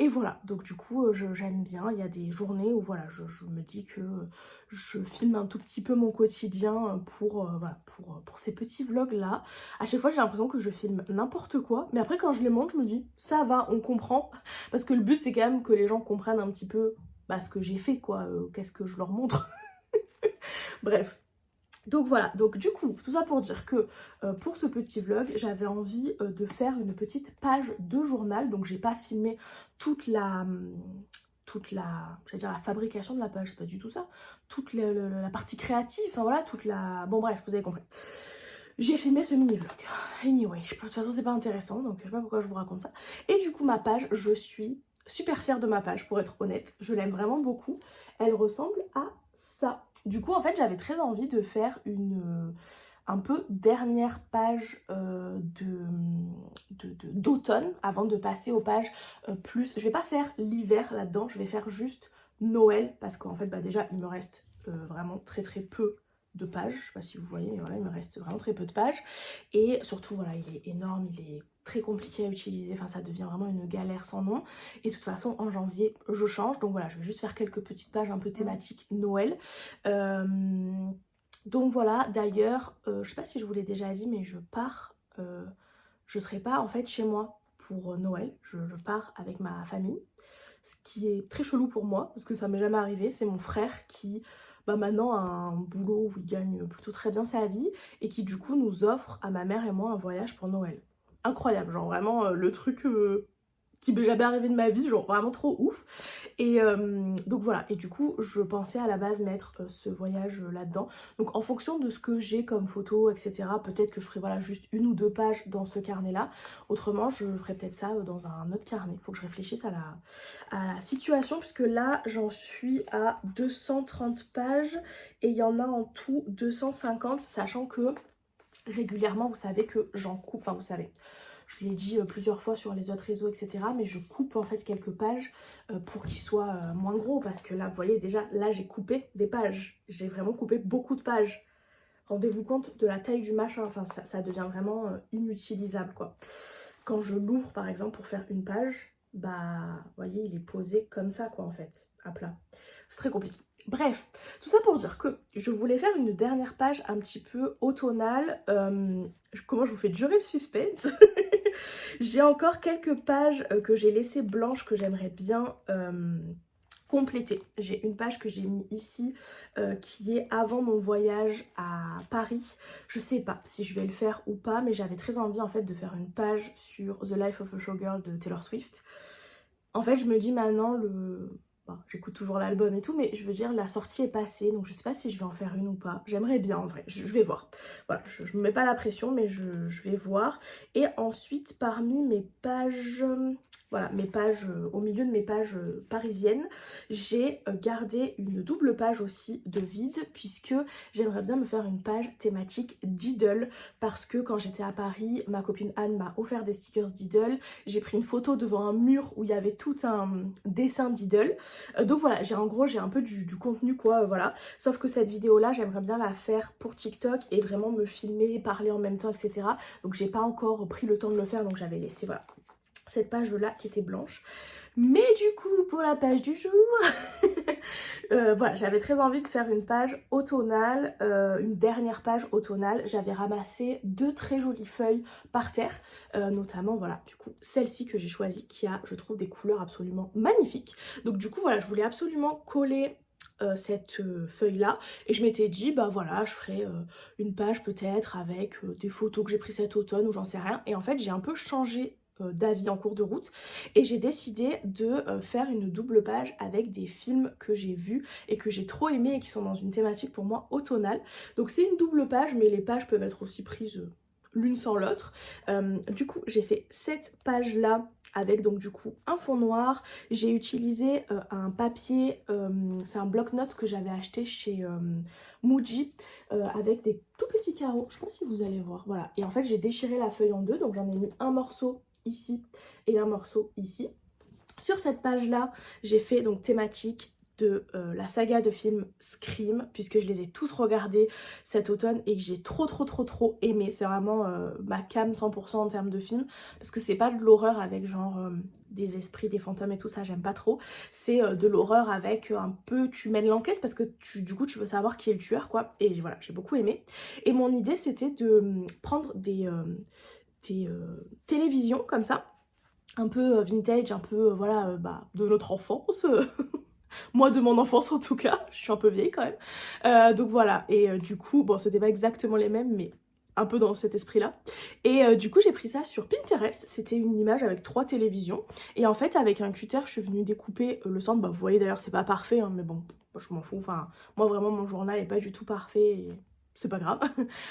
voilà, donc du coup j'aime bien, il y a des journées où voilà, je me dis que je filme un tout petit peu mon quotidien pour ces petits vlogs là. À chaque fois j'ai l'impression que je filme n'importe quoi, mais après quand je les monte je me dis ça va, on comprend, parce que le but c'est quand même que les gens comprennent un petit peu ce que j'ai fait quoi, qu'est-ce que je leur montre. Bref. Donc voilà, donc du coup, tout ça pour dire que pour ce petit vlog, j'avais envie de faire une petite page de journal. Donc j'ai pas filmé toute la j'allais dire la fabrication de la page, c'est pas du tout ça. Toute la partie créative, enfin voilà, bon bref, vous avez compris. J'ai filmé ce mini-vlog. Anyway, de toute façon c'est pas intéressant, donc je sais pas pourquoi je vous raconte ça. Et du coup ma page, je suis super fière de ma page pour être honnête. Je l'aime vraiment beaucoup. Elle ressemble à ça. Du coup en fait j'avais très envie de faire un peu dernière page d'automne avant de passer aux pages plus. Je vais pas faire l'hiver là-dedans, je vais faire juste Noël parce qu'en fait déjà il me reste vraiment très peu de pages, je sais pas si vous voyez, mais voilà, il me reste vraiment très peu de pages. Et surtout, voilà, il est énorme, il est très compliqué à utiliser, enfin ça devient vraiment une galère sans nom. Et de toute façon, en janvier, je change, donc voilà, je vais juste faire quelques petites pages un peu thématiques Noël. Donc voilà, d'ailleurs, je sais pas si je vous l'ai déjà dit, mais je pars, je serai pas en fait chez moi pour Noël, je pars avec ma famille. Ce qui est très chelou pour moi, parce que ça m'est jamais arrivé, c'est mon frère qui maintenant a un boulot où il gagne plutôt très bien sa vie et qui du coup nous offre à ma mère et moi un voyage pour Noël. Incroyable, genre vraiment le truc qui m'est jamais arrivé de ma vie, genre vraiment trop ouf. Et donc voilà, et du coup je pensais à la base mettre ce voyage là-dedans. Donc en fonction de ce que j'ai comme photo, etc., peut-être que je ferai voilà, juste 1 ou 2 pages dans ce carnet-là. Autrement, je ferai peut-être ça dans un autre carnet. Il faut que je réfléchisse à la situation, puisque là j'en suis à 230 pages et il y en a en tout 250, sachant que régulièrement, vous savez que j'en coupe, enfin vous savez, je l'ai dit plusieurs fois sur les autres réseaux, etc. Mais je coupe en fait quelques pages pour qu'ils soient moins gros. Parce que là, vous voyez déjà, là j'ai coupé des pages. J'ai vraiment coupé beaucoup de pages. Rendez-vous compte de la taille du machin. Enfin, ça devient vraiment inutilisable, quoi. Quand je l'ouvre, par exemple, pour faire une page, bah, vous voyez, il est posé comme ça, quoi, en fait, à plat. C'est très compliqué. Bref, tout ça pour dire que je voulais faire une dernière page un petit peu automnale. Comment je vous fais durer le suspense? J'ai encore quelques pages que j'ai laissées blanches que j'aimerais bien compléter. J'ai une page que j'ai mis ici qui est avant mon voyage à Paris. Je sais pas si je vais le faire ou pas, mais j'avais très envie en fait de faire une page sur The Life of a Showgirl de Taylor Swift. En fait, je me dis maintenant, bon, j'écoute toujours l'album et tout, mais je veux dire, la sortie est passée, donc je sais pas si je vais en faire une ou pas. J'aimerais bien en vrai, je vais voir. Voilà, je me mets pas la pression, mais je vais voir. Et ensuite, parmi mes pages, voilà, mes pages, au milieu de mes pages parisiennes, j'ai gardé une double page aussi de vide, puisque j'aimerais bien me faire une page thématique d'idole, parce que quand j'étais à Paris, ma copine Anne m'a offert des stickers d'idole. J'ai pris une photo devant un mur où il y avait tout un dessin d'idole. Donc voilà, en gros j'ai un peu du contenu quoi, voilà. Sauf que cette vidéo là, j'aimerais bien la faire pour TikTok et vraiment me filmer, parler en même temps, etc. Donc j'ai pas encore pris le temps de le faire, donc j'avais laissé voilà cette page là qui était blanche. Mais du coup, pour la page du jour, voilà, j'avais très envie de faire une page automnale, une dernière page automnale. J'avais ramassé 2 très jolies feuilles par terre, notamment, voilà, du coup, celle-ci que j'ai choisie, qui a, je trouve, des couleurs absolument magnifiques. Donc du coup, voilà, je voulais absolument coller cette feuille là et je m'étais dit bah voilà je ferai une page peut-être avec des photos que j'ai prises cet automne ou j'en sais rien, et en fait j'ai un peu changé d'avis en cours de route et j'ai décidé de faire une double page avec des films que j'ai vus et que j'ai trop aimé et qui sont dans une thématique pour moi automnale. Donc c'est une double page, mais les pages peuvent être aussi prises l'une sans l'autre. Du coup j'ai fait cette page là avec donc du coup un fond noir. J'ai utilisé un papier, c'est un bloc-notes que j'avais acheté chez Muji avec des tout petits carreaux, je sais pas si vous allez voir, voilà. Et en fait j'ai déchiré la feuille en deux, donc j'en ai mis un morceau ici et un morceau ici. Sur cette page là j'ai fait donc thématique de la saga de films Scream, puisque je les ai tous regardés cet automne et que j'ai trop aimé. C'est vraiment ma came 100% en termes de films, parce que c'est pas de l'horreur avec genre des esprits, des fantômes et tout ça, j'aime pas trop. C'est de l'horreur avec un peu, tu mènes l'enquête parce que du coup tu veux savoir qui est le tueur quoi, et voilà, j'ai beaucoup aimé. Et mon idée c'était de prendre des télévisions comme ça, un peu vintage, un peu voilà, de notre enfance. Moi de mon enfance en tout cas, je suis un peu vieille quand même. Donc voilà, et du coup, bon c'était pas exactement les mêmes, mais un peu dans cet esprit là. Et du coup j'ai pris ça sur Pinterest, c'était une image avec 3 télévisions. Et en fait avec un cutter je suis venue découper le centre, bah vous voyez d'ailleurs c'est pas parfait hein, mais bon, je m'en fous, enfin moi vraiment mon journal est pas du tout parfait et c'est pas grave,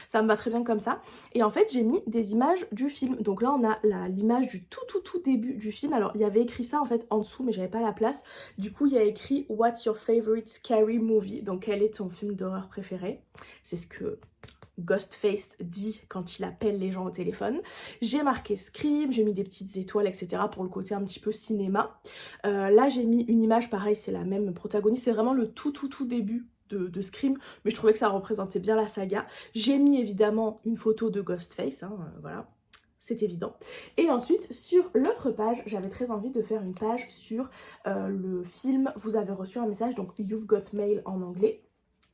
ça me va très bien comme ça. Et en fait j'ai mis des images du film, donc là on a l'image du tout début du film. Alors il y avait écrit ça en fait en dessous mais j'avais pas la place, du coup il y a écrit What's your favorite scary movie, donc quel est ton film d'horreur préféré. C'est ce que Ghostface dit quand il appelle les gens au téléphone. J'ai marqué Scream, j'ai mis des petites étoiles etc pour le côté un petit peu cinéma. Là j'ai mis une image pareil, c'est la même protagoniste, c'est vraiment le tout début de Scream, mais je trouvais que ça représentait bien la saga. J'ai mis évidemment une photo de Ghostface, hein, voilà, c'est évident. Et ensuite, sur l'autre page, j'avais très envie de faire une page sur le film Vous avez reçu un message, donc You've Got Mail en anglais.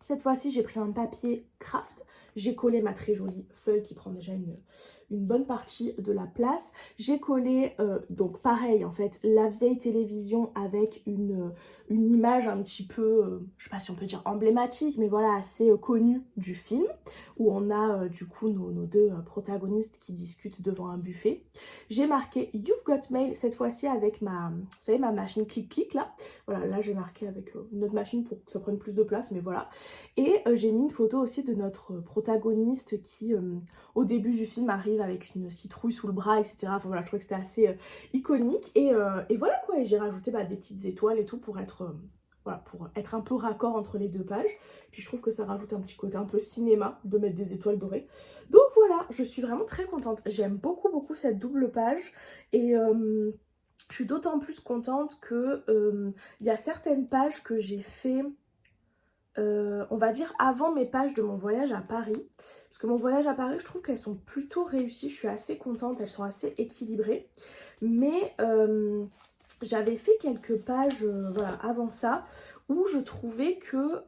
Cette fois-ci, j'ai pris un papier craft. J'ai collé ma très jolie feuille qui prend déjà une bonne partie de la place. J'ai collé, donc pareil en fait, la vieille télévision avec une image un petit peu, je sais pas si on peut dire emblématique, mais voilà, assez connue du film, où on a du coup nos deux protagonistes qui discutent devant un buffet. J'ai marqué You've Got Mail, cette fois-ci avec ma, vous savez, ma machine clic-clic là. Voilà, là j'ai marqué avec une autre machine pour que ça prenne plus de place, mais voilà. Et j'ai mis une photo aussi de notre protagoniste qui, au début du film, arrive avec une citrouille sous le bras, etc. Enfin voilà, je trouvais que c'était assez iconique. Et voilà quoi, et j'ai rajouté des petites étoiles et tout pour être, voilà, pour être un peu raccord entre les deux pages. Puis je trouve que ça rajoute un petit côté un peu cinéma de mettre des étoiles dorées. Donc voilà, je suis vraiment très contente. J'aime beaucoup beaucoup cette double page. Et je suis d'autant plus contente que il y a certaines pages que j'ai fait... on va dire avant mes pages de mon voyage à Paris, parce que mon voyage à Paris, je trouve qu'elles sont plutôt réussies, je suis assez contente, elles sont assez équilibrées, mais j'avais fait quelques pages voilà, avant ça, où je trouvais que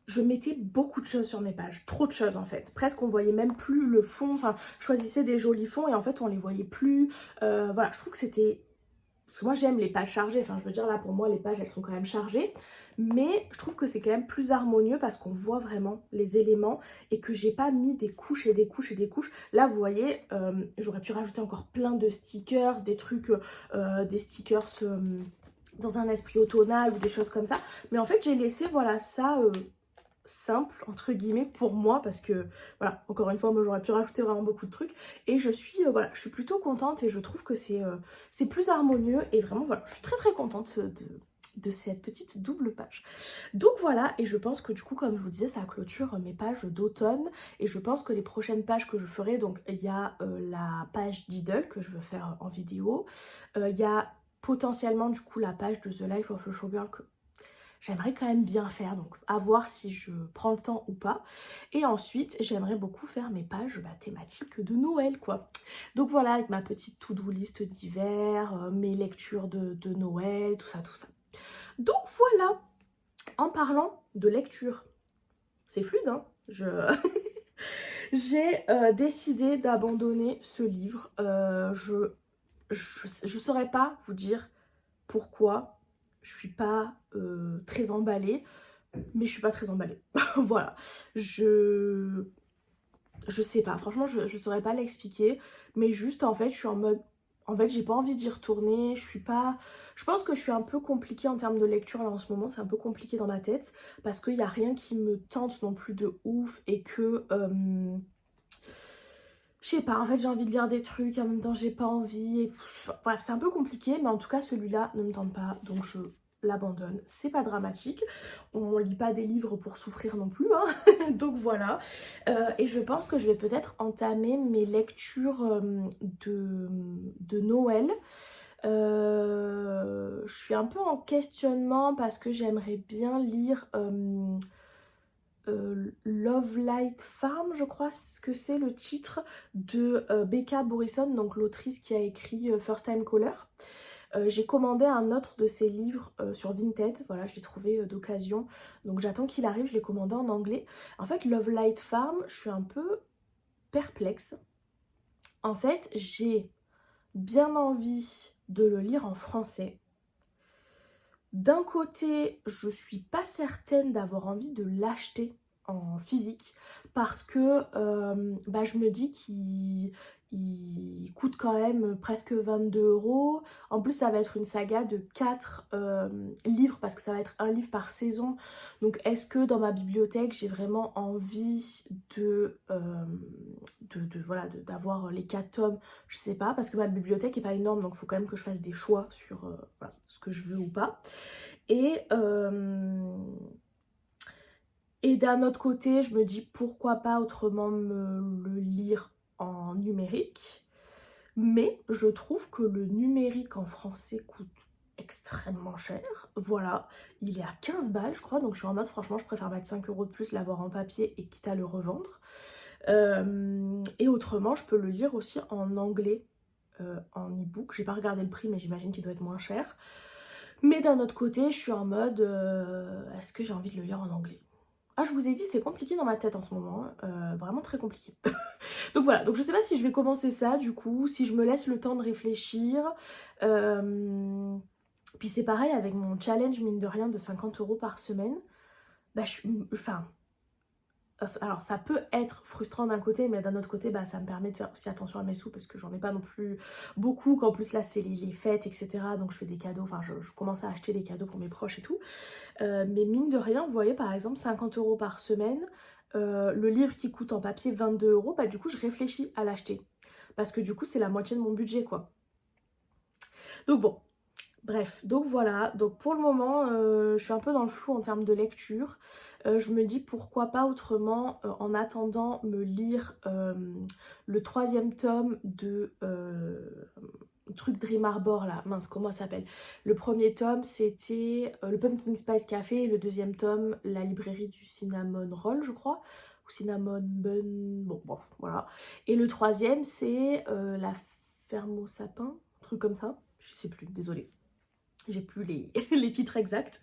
je mettais beaucoup de choses sur mes pages, trop de choses en fait, presque on voyait même plus le fond, enfin je choisissais des jolis fonds et en fait on les voyait plus, voilà, je trouve que c'était... Parce que moi j'aime les pages chargées, enfin je veux dire là pour moi les pages elles sont quand même chargées, mais je trouve que c'est quand même plus harmonieux parce qu'on voit vraiment les éléments et que j'ai pas mis des couches et des couches et des couches. Là vous voyez, j'aurais pu rajouter encore plein de stickers, des trucs, des stickers dans un esprit automnal ou des choses comme ça, mais en fait j'ai laissé voilà ça... simple entre guillemets pour moi parce que voilà, encore une fois moi j'aurais pu rajouter vraiment beaucoup de trucs et je suis voilà, je suis plutôt contente et je trouve que c'est plus harmonieux et vraiment voilà, je suis très très contente de cette petite double page. Donc voilà, et je pense que du coup comme je vous disais ça clôture mes pages d'automne et je pense que les prochaines pages que je ferai, donc il y a la page d'Idle que je veux faire en vidéo, il y a potentiellement du coup la page de The Life of a Showgirl que j'aimerais quand même bien faire, donc à voir si je prends le temps ou pas. Et ensuite, j'aimerais beaucoup faire mes pages thématiques de Noël, quoi. Donc voilà, avec ma petite to-do list d'hiver, mes lectures de Noël, tout ça, tout ça. Donc voilà, en parlant de lecture, c'est fluide, hein, j'ai décidé d'abandonner ce livre. Je saurais pas vous dire pourquoi. Je suis pas très emballée, mais je suis pas très emballée. Voilà, je sais pas, franchement je saurais pas l'expliquer, mais juste en fait je suis en mode, en fait j'ai pas envie d'y retourner, je suis pas... Je pense que je suis un peu compliquée en termes de lecture là en ce moment, c'est un peu compliqué dans ma tête, parce qu'il y a rien qui me tente non plus de ouf et que... je sais pas, en fait j'ai envie de lire des trucs, en même temps j'ai pas envie, et... Bref, c'est un peu compliqué, mais en tout cas celui-là ne me tente pas, donc je l'abandonne. C'est pas dramatique, on lit pas des livres pour souffrir non plus, hein. Donc voilà. Et je pense que je vais peut-être entamer mes lectures de Noël. Je suis un peu en questionnement parce que j'aimerais bien lire... Love Light Farm, je crois que c'est le titre de Becca Borison, donc l'autrice qui a écrit First Time Caller. J'ai commandé un autre de ses livres sur Vinted, voilà, je l'ai trouvé d'occasion, donc j'attends qu'il arrive, je l'ai commandé en anglais. En fait, Love Light Farm, je suis un peu perplexe. En fait, j'ai bien envie de le lire en français. D'un côté, je suis pas certaine d'avoir envie de l'acheter en physique parce que je me dis qu'il coûte quand même presque 22 €. En plus, ça va être une saga de 4 livres parce que ça va être un livre par saison. Donc, est-ce que dans ma bibliothèque, j'ai vraiment envie voilà, d'avoir les 4 tomes? Je sais pas, parce que ma bibliothèque est pas énorme, donc il faut quand même que je fasse des choix sur voilà, ce que je veux ou pas. Et d'un autre côté, je me dis pourquoi pas autrement me le lire en numérique. Mais je trouve que le numérique en français coûte extrêmement cher. Voilà, il est à 15 balles je crois, donc je suis en mode franchement je préfère mettre 5 € de plus, l'avoir en papier et quitte à le revendre. Et autrement je peux le lire aussi en anglais, en e-book. J'ai pas regardé le prix mais j'imagine qu'il doit être moins cher. Mais d'un autre côté je suis en mode est-ce que j'ai envie de le lire en anglais? Ah, je vous ai dit, c'est compliqué dans ma tête en ce moment, vraiment très compliqué. Donc voilà, donc je sais pas si je vais commencer ça du coup, si je me laisse le temps de réfléchir. Puis c'est pareil avec mon challenge mine de rien de 50 € par semaine. Bah enfin, alors ça peut être frustrant d'un côté, mais d'un autre côté, bah, ça me permet de faire aussi attention à mes sous parce que j'en ai pas non plus beaucoup, qu'en plus là c'est les fêtes, etc. Donc je fais des cadeaux, enfin je commence à acheter des cadeaux pour mes proches et tout. Mais mine de rien, vous voyez par exemple 50 € par semaine, le livre qui coûte en papier 22 €, bah du coup je réfléchis à l'acheter. Parce que du coup c'est la moitié de mon budget quoi. Donc bon, bref, donc voilà, donc pour le moment je suis un peu dans le flou en termes de lecture. Je me dis pourquoi pas autrement en attendant me lire le 3e tome de truc Dream Arbor là, mince comment ça s'appelle. Le premier tome c'était le Pumpkin Spice Café et le 2e tome la librairie du Cinnamon Roll je crois, ou Cinnamon Bun, bon voilà. Et le 3e c'est la ferme au sapin, un truc comme ça, je sais plus, désolée. J'ai plus les titres exacts.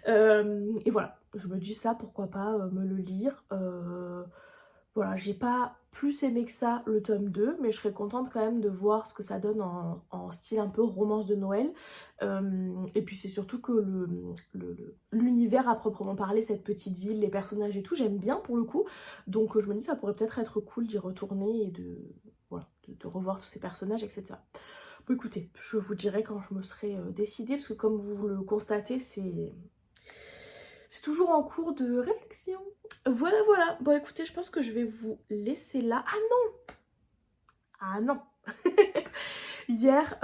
Et voilà, je me dis ça, pourquoi pas me le lire. Voilà, j'ai pas plus aimé que ça le tome 2, mais je serais contente quand même de voir ce que ça donne en style un peu romance de Noël. Et puis c'est surtout que l'univers à proprement parler, cette petite ville, les personnages et tout, j'aime bien pour le coup. Donc je me dis ça pourrait peut-être être cool d'y retourner et voilà, de revoir tous ces personnages, etc. Bon écoutez, je vous dirai quand je me serai décidée, parce que comme vous le constatez, c'est toujours en cours de réflexion. Voilà, voilà. Bon écoutez, je pense que je vais vous laisser là. Ah non! Ah non! Hier,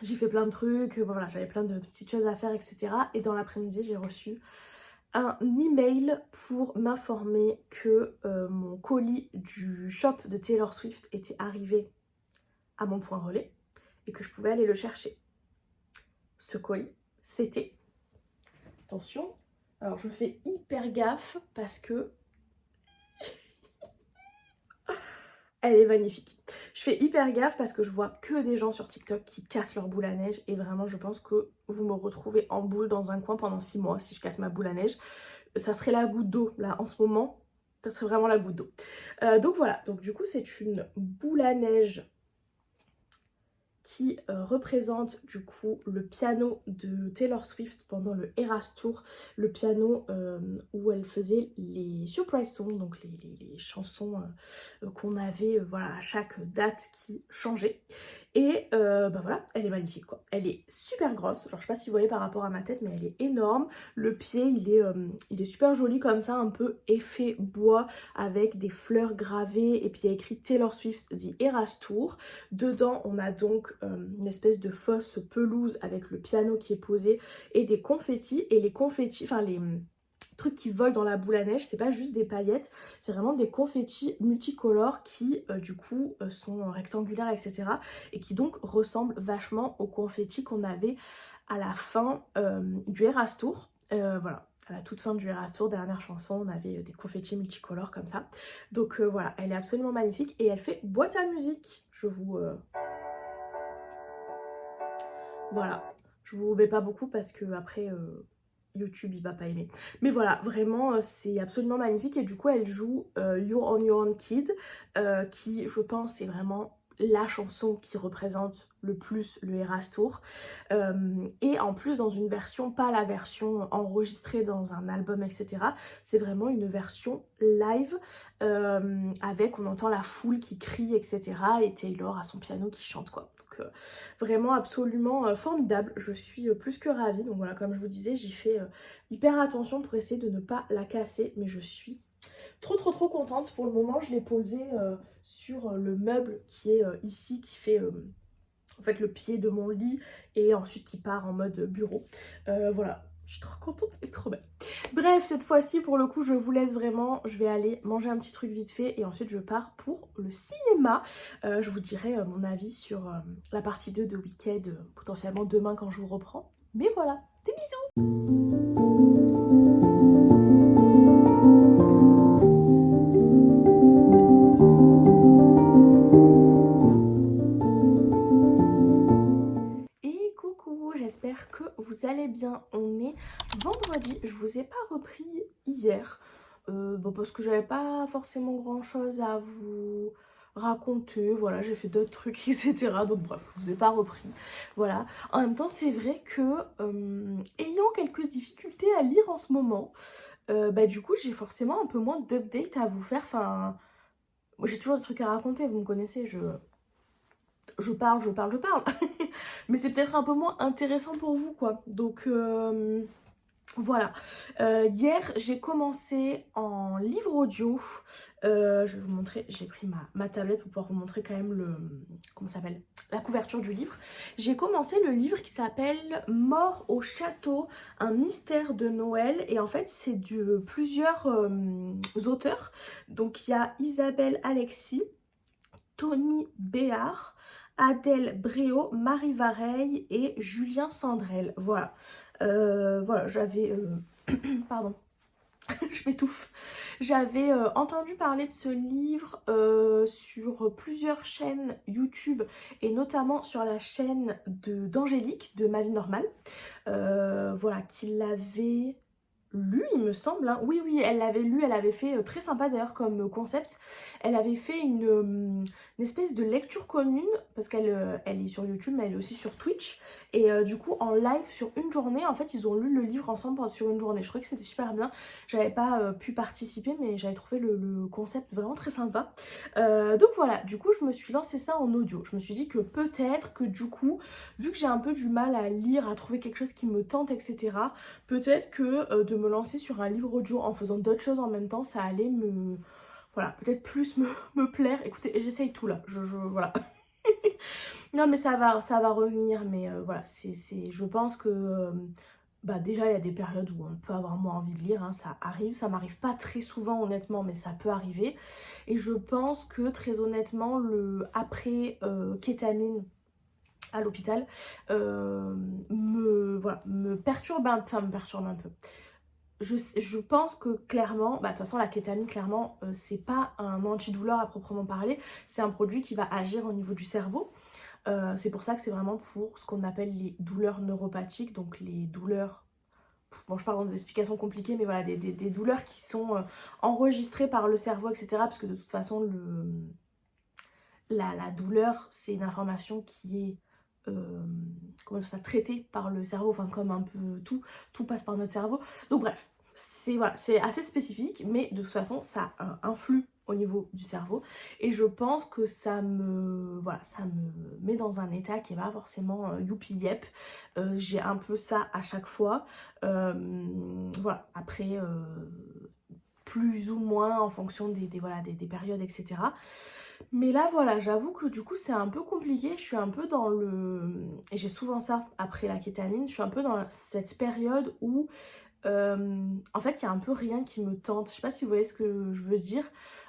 j'ai fait plein de trucs, voilà, j'avais plein de petites choses à faire, etc. Et dans l'après-midi, j'ai reçu un email pour m'informer que mon colis du shop de Taylor Swift était arrivé à mon point relais et que je pouvais aller le chercher. Ce colis, c'était, attention, alors je fais hyper gaffe parce que elle est magnifique. Je fais hyper gaffe parce que je vois que des gens sur TikTok qui cassent leur boule à neige et vraiment je pense que vous me retrouvez en boule dans un coin pendant 6 mois si je casse ma boule à neige. Ça serait la goutte d'eau là en ce moment, ça serait vraiment la goutte d'eau. Donc voilà, donc du coup c'est une boule à neige qui représente du coup le piano de Taylor Swift pendant le Eras Tour, le piano où elle faisait les surprise songs, donc les chansons qu'on avait voilà, à chaque date qui changeait. Et bah voilà, elle est magnifique quoi. Elle est super grosse, genre je sais pas si vous voyez par rapport à ma tête, mais elle est énorme. Le pied il est super joli comme ça, un peu effet bois avec des fleurs gravées et puis il y a écrit Taylor Swift The Eras Tour. Dedans on a donc une espèce de fausse pelouse avec le piano qui est posé et des confettis, et les confettis, enfin les trucs qui volent dans la boule à neige, c'est pas juste des paillettes, c'est vraiment des confettis multicolores qui du coup sont rectangulaires, etc. et qui donc ressemblent vachement aux confettis qu'on avait à la fin du Eras Tour. Voilà, à la toute fin du Eras Tour, dernière chanson, on avait des confettis multicolores comme ça. Donc voilà, elle est absolument magnifique et elle fait boîte à musique. Je vous... Voilà, je vous mets pas beaucoup parce que après... YouTube il va pas aimer, mais voilà, vraiment c'est absolument magnifique. Et du coup elle joue You're on Your Own Kid, qui je pense est vraiment la chanson qui représente le plus le Eras Tour, et en plus dans une version, pas la version enregistrée dans un album etc, c'est vraiment une version live avec, on entend la foule qui crie etc et Taylor à son piano qui chante quoi. Vraiment absolument formidable, je suis plus que ravie. Donc voilà, comme je vous disais, j'y fais hyper attention pour essayer de ne pas la casser, mais je suis trop contente. Pour le moment je l'ai posée sur le meuble qui est ici, qui fait en fait le pied de mon lit et ensuite qui part en mode bureau. Voilà, Je suis trop contente, elle est trop belle. Bref, cette fois-ci, pour le coup, je vous laisse vraiment. Je vais aller manger un petit truc vite fait et ensuite je pars pour le cinéma. Je vous dirai mon avis sur la partie 2 de Wicked, potentiellement demain quand je vous reprends. Mais voilà, des bisous! Et coucou, j'espère que vous allez bien. On est vendredi, je vous ai pas repris hier. Bon, parce que j'avais pas forcément grand chose à vous raconter, voilà, j'ai fait d'autres trucs, etc. Donc bref, je vous ai pas repris, voilà. En même temps, c'est vrai que, ayant quelques difficultés à lire en ce moment, bah du coup, j'ai forcément un peu moins d'updates à vous faire, enfin... Moi, j'ai toujours des trucs à raconter, vous me connaissez, je parle, je parle, je parle. Mais c'est peut-être un peu moins intéressant pour vous, quoi. Donc... voilà, hier j'ai commencé en livre audio, je vais vous montrer, j'ai pris ma tablette pour pouvoir vous montrer quand même le, comment ça s'appelle, la couverture du livre. J'ai commencé le livre qui s'appelle Mort au château, un mystère de Noël, et en fait c'est de plusieurs auteurs. Donc il y a Isabelle Alexis, Tony Béard, Adèle Bréau, Marie Vareille et Julien Sandrel. Voilà. Voilà, j'avais... pardon, je m'étouffe. J'avais entendu parler de ce livre sur plusieurs chaînes YouTube et notamment sur la chaîne d'Angélique de Ma Vie Normale. Voilà, qui l'avait lu, il me semble, hein. Oui, oui, elle l'avait lu, elle avait fait, très sympa d'ailleurs comme concept, elle avait fait une espèce de lecture commune, parce qu'elle elle est sur YouTube, mais elle est aussi sur Twitch, et du coup, en live, sur une journée, en fait, ils ont lu le livre ensemble sur une journée. Je trouvais que c'était super bien, j'avais pas pu participer, mais j'avais trouvé le concept vraiment très sympa. Donc voilà, du coup, je me suis lancé ça en audio. Je me suis dit que peut-être que du coup, vu que j'ai un peu du mal à lire, à trouver quelque chose qui me tente, etc., peut-être que de me lancer sur un livre audio en faisant d'autres choses en même temps, ça allait me... Voilà, peut-être plus me plaire. Écoutez, j'essaye tout là, voilà. Non mais ça va revenir, mais voilà, je pense que... bah déjà, il y a des périodes où on peut avoir moins envie de lire, hein, ça arrive. Ça m'arrive pas très souvent honnêtement, mais ça peut arriver. Et je pense que très honnêtement, après kétamine à l'hôpital, me perturbe un peu. Je pense que clairement, bah de toute façon la kétamine clairement c'est pas un antidouleur à proprement parler, c'est un produit qui va agir au niveau du cerveau. C'est pour ça que c'est vraiment pour ce qu'on appelle les douleurs neuropathiques, donc les douleurs, bon je parle dans des explications compliquées, mais voilà, des douleurs qui sont enregistrées par le cerveau, etc. Parce que de toute façon la douleur c'est une information qui est comment dire ça, traité par le cerveau, enfin comme un peu tout passe par notre cerveau. Donc bref, c'est voilà, c'est assez spécifique, mais de toute façon ça influe au niveau du cerveau et je pense que ça me met dans un état qui est pas forcément youpi yep. J'ai un peu ça à chaque fois. Voilà, après plus ou moins en fonction des périodes, etc. Mais là, voilà, j'avoue que du coup, c'est un peu compliqué. Je suis un peu dans le... Et j'ai souvent ça après la kétamine. Je suis un peu dans cette période où, en fait, il y a un peu rien qui me tente. Je sais pas si vous voyez ce que je veux dire.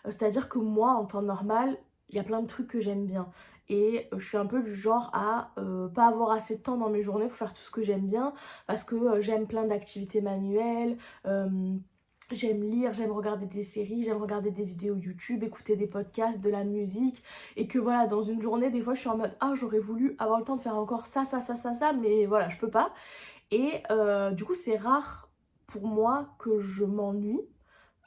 C'est-à-dire que moi, en temps normal, il y a plein de trucs que j'aime bien. Et je suis un peu du genre à pas avoir assez de temps dans mes journées pour faire tout ce que j'aime bien. Parce que j'aime plein d'activités manuelles. J'aime lire, j'aime regarder des séries, j'aime regarder des vidéos YouTube, écouter des podcasts, de la musique. Et que voilà, dans une journée, des fois, je suis en mode « Ah, j'aurais voulu avoir le temps de faire encore ça, mais voilà, je peux pas. » Et du coup, c'est rare pour moi que je m'ennuie.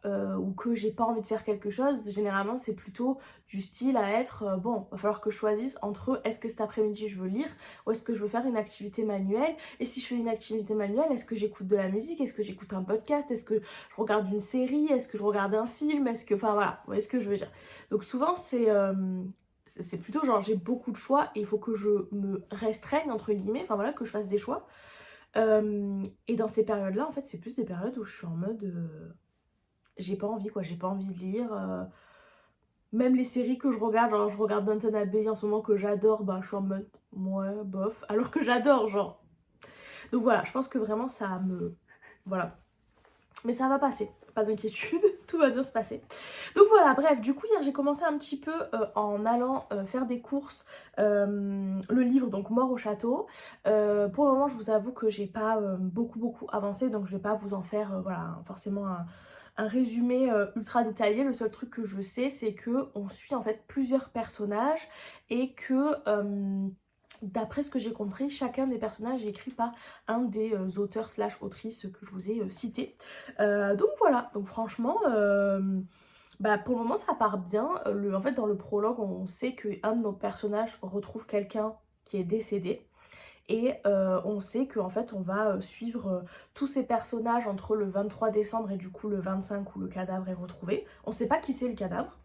Ou que j'ai pas envie de faire quelque chose. Généralement c'est plutôt du style à être bon, va falloir que je choisisse entre est-ce que cet après-midi je veux lire ou est-ce que je veux faire une activité manuelle, et si je fais une activité manuelle, est-ce que j'écoute de la musique, est-ce que j'écoute un podcast, est-ce que je regarde une série, est-ce que je regarde un film, est-ce que, enfin voilà, vous voyez ce que je veux dire. Donc souvent c'est plutôt genre j'ai beaucoup de choix et il faut que je me restreigne entre guillemets, enfin voilà, que je fasse des choix. Et dans ces périodes là en fait c'est plus des périodes où je suis en mode j'ai pas envie quoi, j'ai pas envie de lire. Même les séries que je regarde, genre je regarde Downton Abbey en ce moment que j'adore, bah je suis en mode ouais, bof, alors que j'adore genre. Donc voilà, je pense que vraiment ça me voilà. Mais ça va passer, pas d'inquiétude, tout va bien se passer. Donc voilà, bref, du coup hier j'ai commencé un petit peu en allant faire des courses, le livre donc Mort au château. Pour le moment je vous avoue que j'ai pas beaucoup avancé, donc je vais pas vous en faire voilà, forcément un résumé ultra détaillé. Le seul truc que je sais c'est que on suit en fait plusieurs personnages et que d'après ce que j'ai compris, chacun des personnages est écrit par un des auteurs slash autrices que je vous ai cités. Donc voilà, donc franchement, bah pour le moment ça part bien. En fait dans le prologue on sait qu'un de nos personnages retrouve quelqu'un qui est décédé. Et on sait qu'en fait on va suivre tous ces personnages entre le 23 décembre et du coup le 25 où le cadavre est retrouvé. On sait pas qui c'est le cadavre.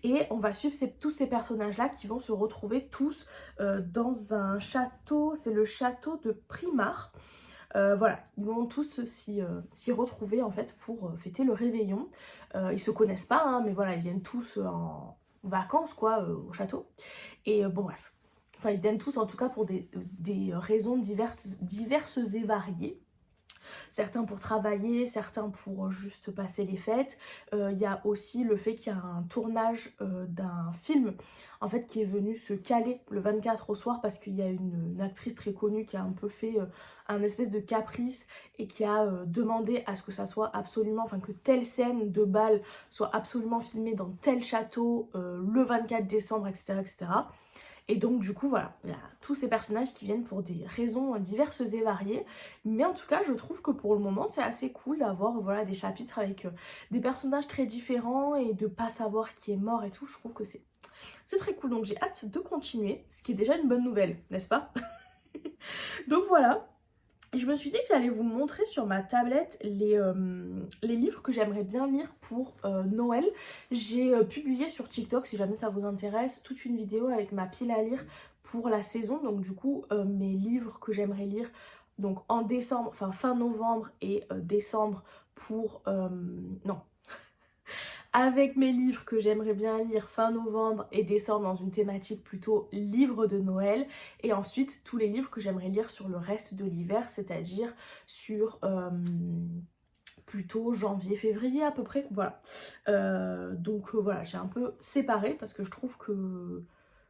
Et on va suivre tous ces personnages-là qui vont se retrouver tous dans un château, c'est le château de Primar. Voilà, ils vont tous s'y retrouver en fait pour fêter le réveillon. Ils se connaissent pas, hein, mais voilà, ils viennent tous en vacances quoi, au château. Et bon bref, enfin ils viennent tous en tout cas pour des raisons diverses et variées. Certains pour travailler, certains pour juste passer les fêtes. Il y a aussi le fait qu'il y a un tournage d'un film en fait qui est venu se caler le 24 au soir parce qu'il y a une actrice très connue qui a un peu fait un espèce de caprice et qui a demandé à ce que ça soit absolument, enfin que telle scène de bal soit absolument filmée dans tel château le 24 décembre, etc. etc. Et donc du coup voilà, il y a tous ces personnages qui viennent pour des raisons diverses et variées. Mais en tout cas je trouve que pour le moment c'est assez cool d'avoir voilà, des chapitres avec des personnages très différents et de pas savoir qui est mort et tout. Je trouve que c'est très cool. Donc j'ai hâte de continuer, ce qui est déjà une bonne nouvelle, n'est-ce pas? Donc voilà. Et je me suis dit que j'allais vous montrer sur ma tablette les livres que j'aimerais bien lire pour Noël. J'ai publié sur TikTok, si jamais ça vous intéresse, toute une vidéo avec ma pile à lire pour la saison. Donc du coup, mes livres que j'aimerais lire donc en décembre, enfin fin novembre et décembre pour... non, avec mes livres que j'aimerais bien lire fin novembre et décembre dans une thématique plutôt livre de Noël, et ensuite tous les livres que j'aimerais lire sur le reste de l'hiver, c'est-à-dire sur plutôt janvier-février à peu près, voilà. Donc voilà, j'ai un peu séparé parce que je trouve que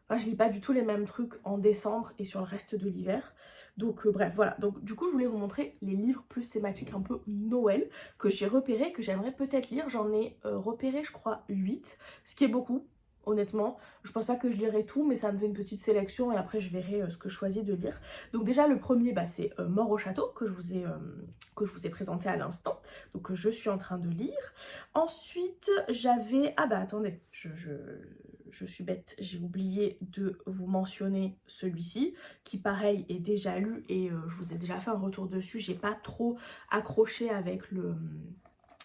je lis pas du tout les mêmes trucs en décembre et sur le reste de l'hiver. Donc bref, voilà. Donc du coup, je voulais vous montrer les livres plus thématiques un peu Noël que j'ai repérés, que j'aimerais peut-être lire. J'en ai repéré, je crois, 8, ce qui est beaucoup, honnêtement. Je pense pas que je lirai tout, mais ça me fait une petite sélection et après je verrai ce que je choisis de lire. Donc déjà, le premier, bah, c'est Mort au château, que je vous ai présenté à l'instant. Donc je suis en train de lire. Ensuite, j'avais... Ah bah attendez, je suis bête, j'ai oublié de vous mentionner celui-ci, qui pareil est déjà lu et je vous ai déjà fait un retour dessus. J'ai pas trop accroché avec le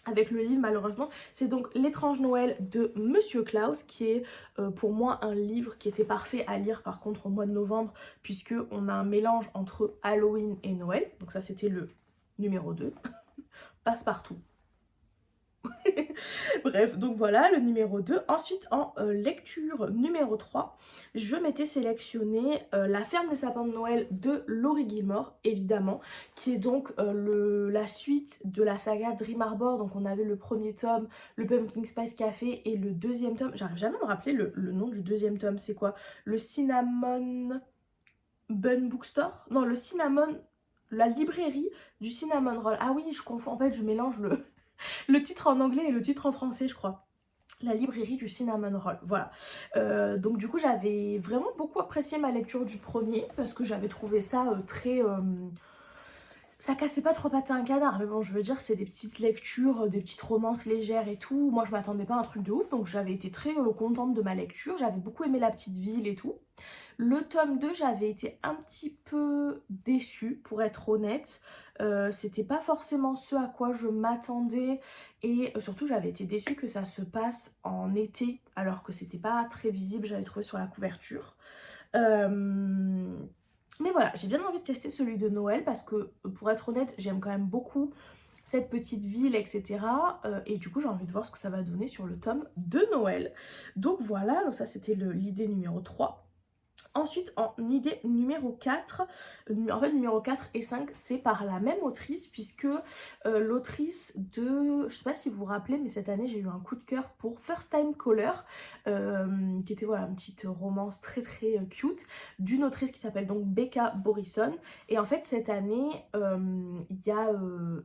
livre malheureusement. C'est donc L'étrange Noël de Monsieur Klaus, qui est pour moi un livre qui était parfait à lire par contre au mois de novembre, puisque on a un mélange entre Halloween et Noël. Donc ça c'était le numéro 2, Passe-Partout. Bref, donc voilà le numéro 2. Ensuite, en lecture numéro 3, je m'étais sélectionné La ferme des sapins de Noël de Laurie Gilmore, évidemment, qui est donc la suite de la saga Dream Harbor. Donc on avait le premier tome, le Pumpkin Spice Café, et le deuxième tome, j'arrive jamais à me rappeler le nom du deuxième tome, c'est quoi? Le Cinnamon Bun Bookstore? Non, le Cinnamon... La librairie du Cinnamon Roll. Ah oui, je confonds, en fait je mélange le titre en anglais et le titre en français, je crois. La librairie du Cinnamon Roll, voilà. Donc du coup, j'avais vraiment beaucoup apprécié ma lecture du premier parce que j'avais trouvé ça très... ça cassait pas trop pattes à un canard, mais bon, je veux dire, c'est des petites lectures, des petites romances légères et tout. Moi, je m'attendais pas à un truc de ouf, donc j'avais été très contente de ma lecture. J'avais beaucoup aimé la petite ville et tout. Le tome 2, j'avais été un petit peu déçue, pour être honnête. C'était pas forcément ce à quoi je m'attendais, et surtout j'avais été déçue que ça se passe en été alors que c'était pas très visible, j'avais trouvé sur la couverture. Mais voilà, j'ai bien envie de tester celui de Noël parce que pour être honnête, j'aime quand même beaucoup cette petite ville, etc. Et du coup, j'ai envie de voir ce que ça va donner sur le tome de Noël. Donc voilà, donc ça c'était l'idée numéro 3. Ensuite, en idée numéro 4, en fait numéro 4 et 5, c'est par la même autrice, puisque l'autrice de... Je sais pas si vous vous rappelez, mais cette année j'ai eu un coup de cœur pour First Time Caller, qui était voilà, une petite romance très très cute, d'une autrice qui s'appelle donc Becca Borison. Et en fait cette année, il y a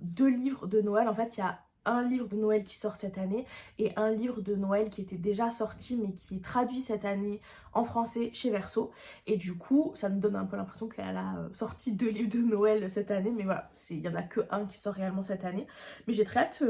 2 livres de Noël, en fait il y a un livre de Noël qui sort cette année et un livre de Noël qui était déjà sorti mais qui est traduit cette année en français chez Verso. Et du coup ça me donne un peu l'impression qu'elle a sorti 2 livres de Noël cette année, mais voilà, il n'y en a que un qui sort réellement cette année. Mais j'ai très hâte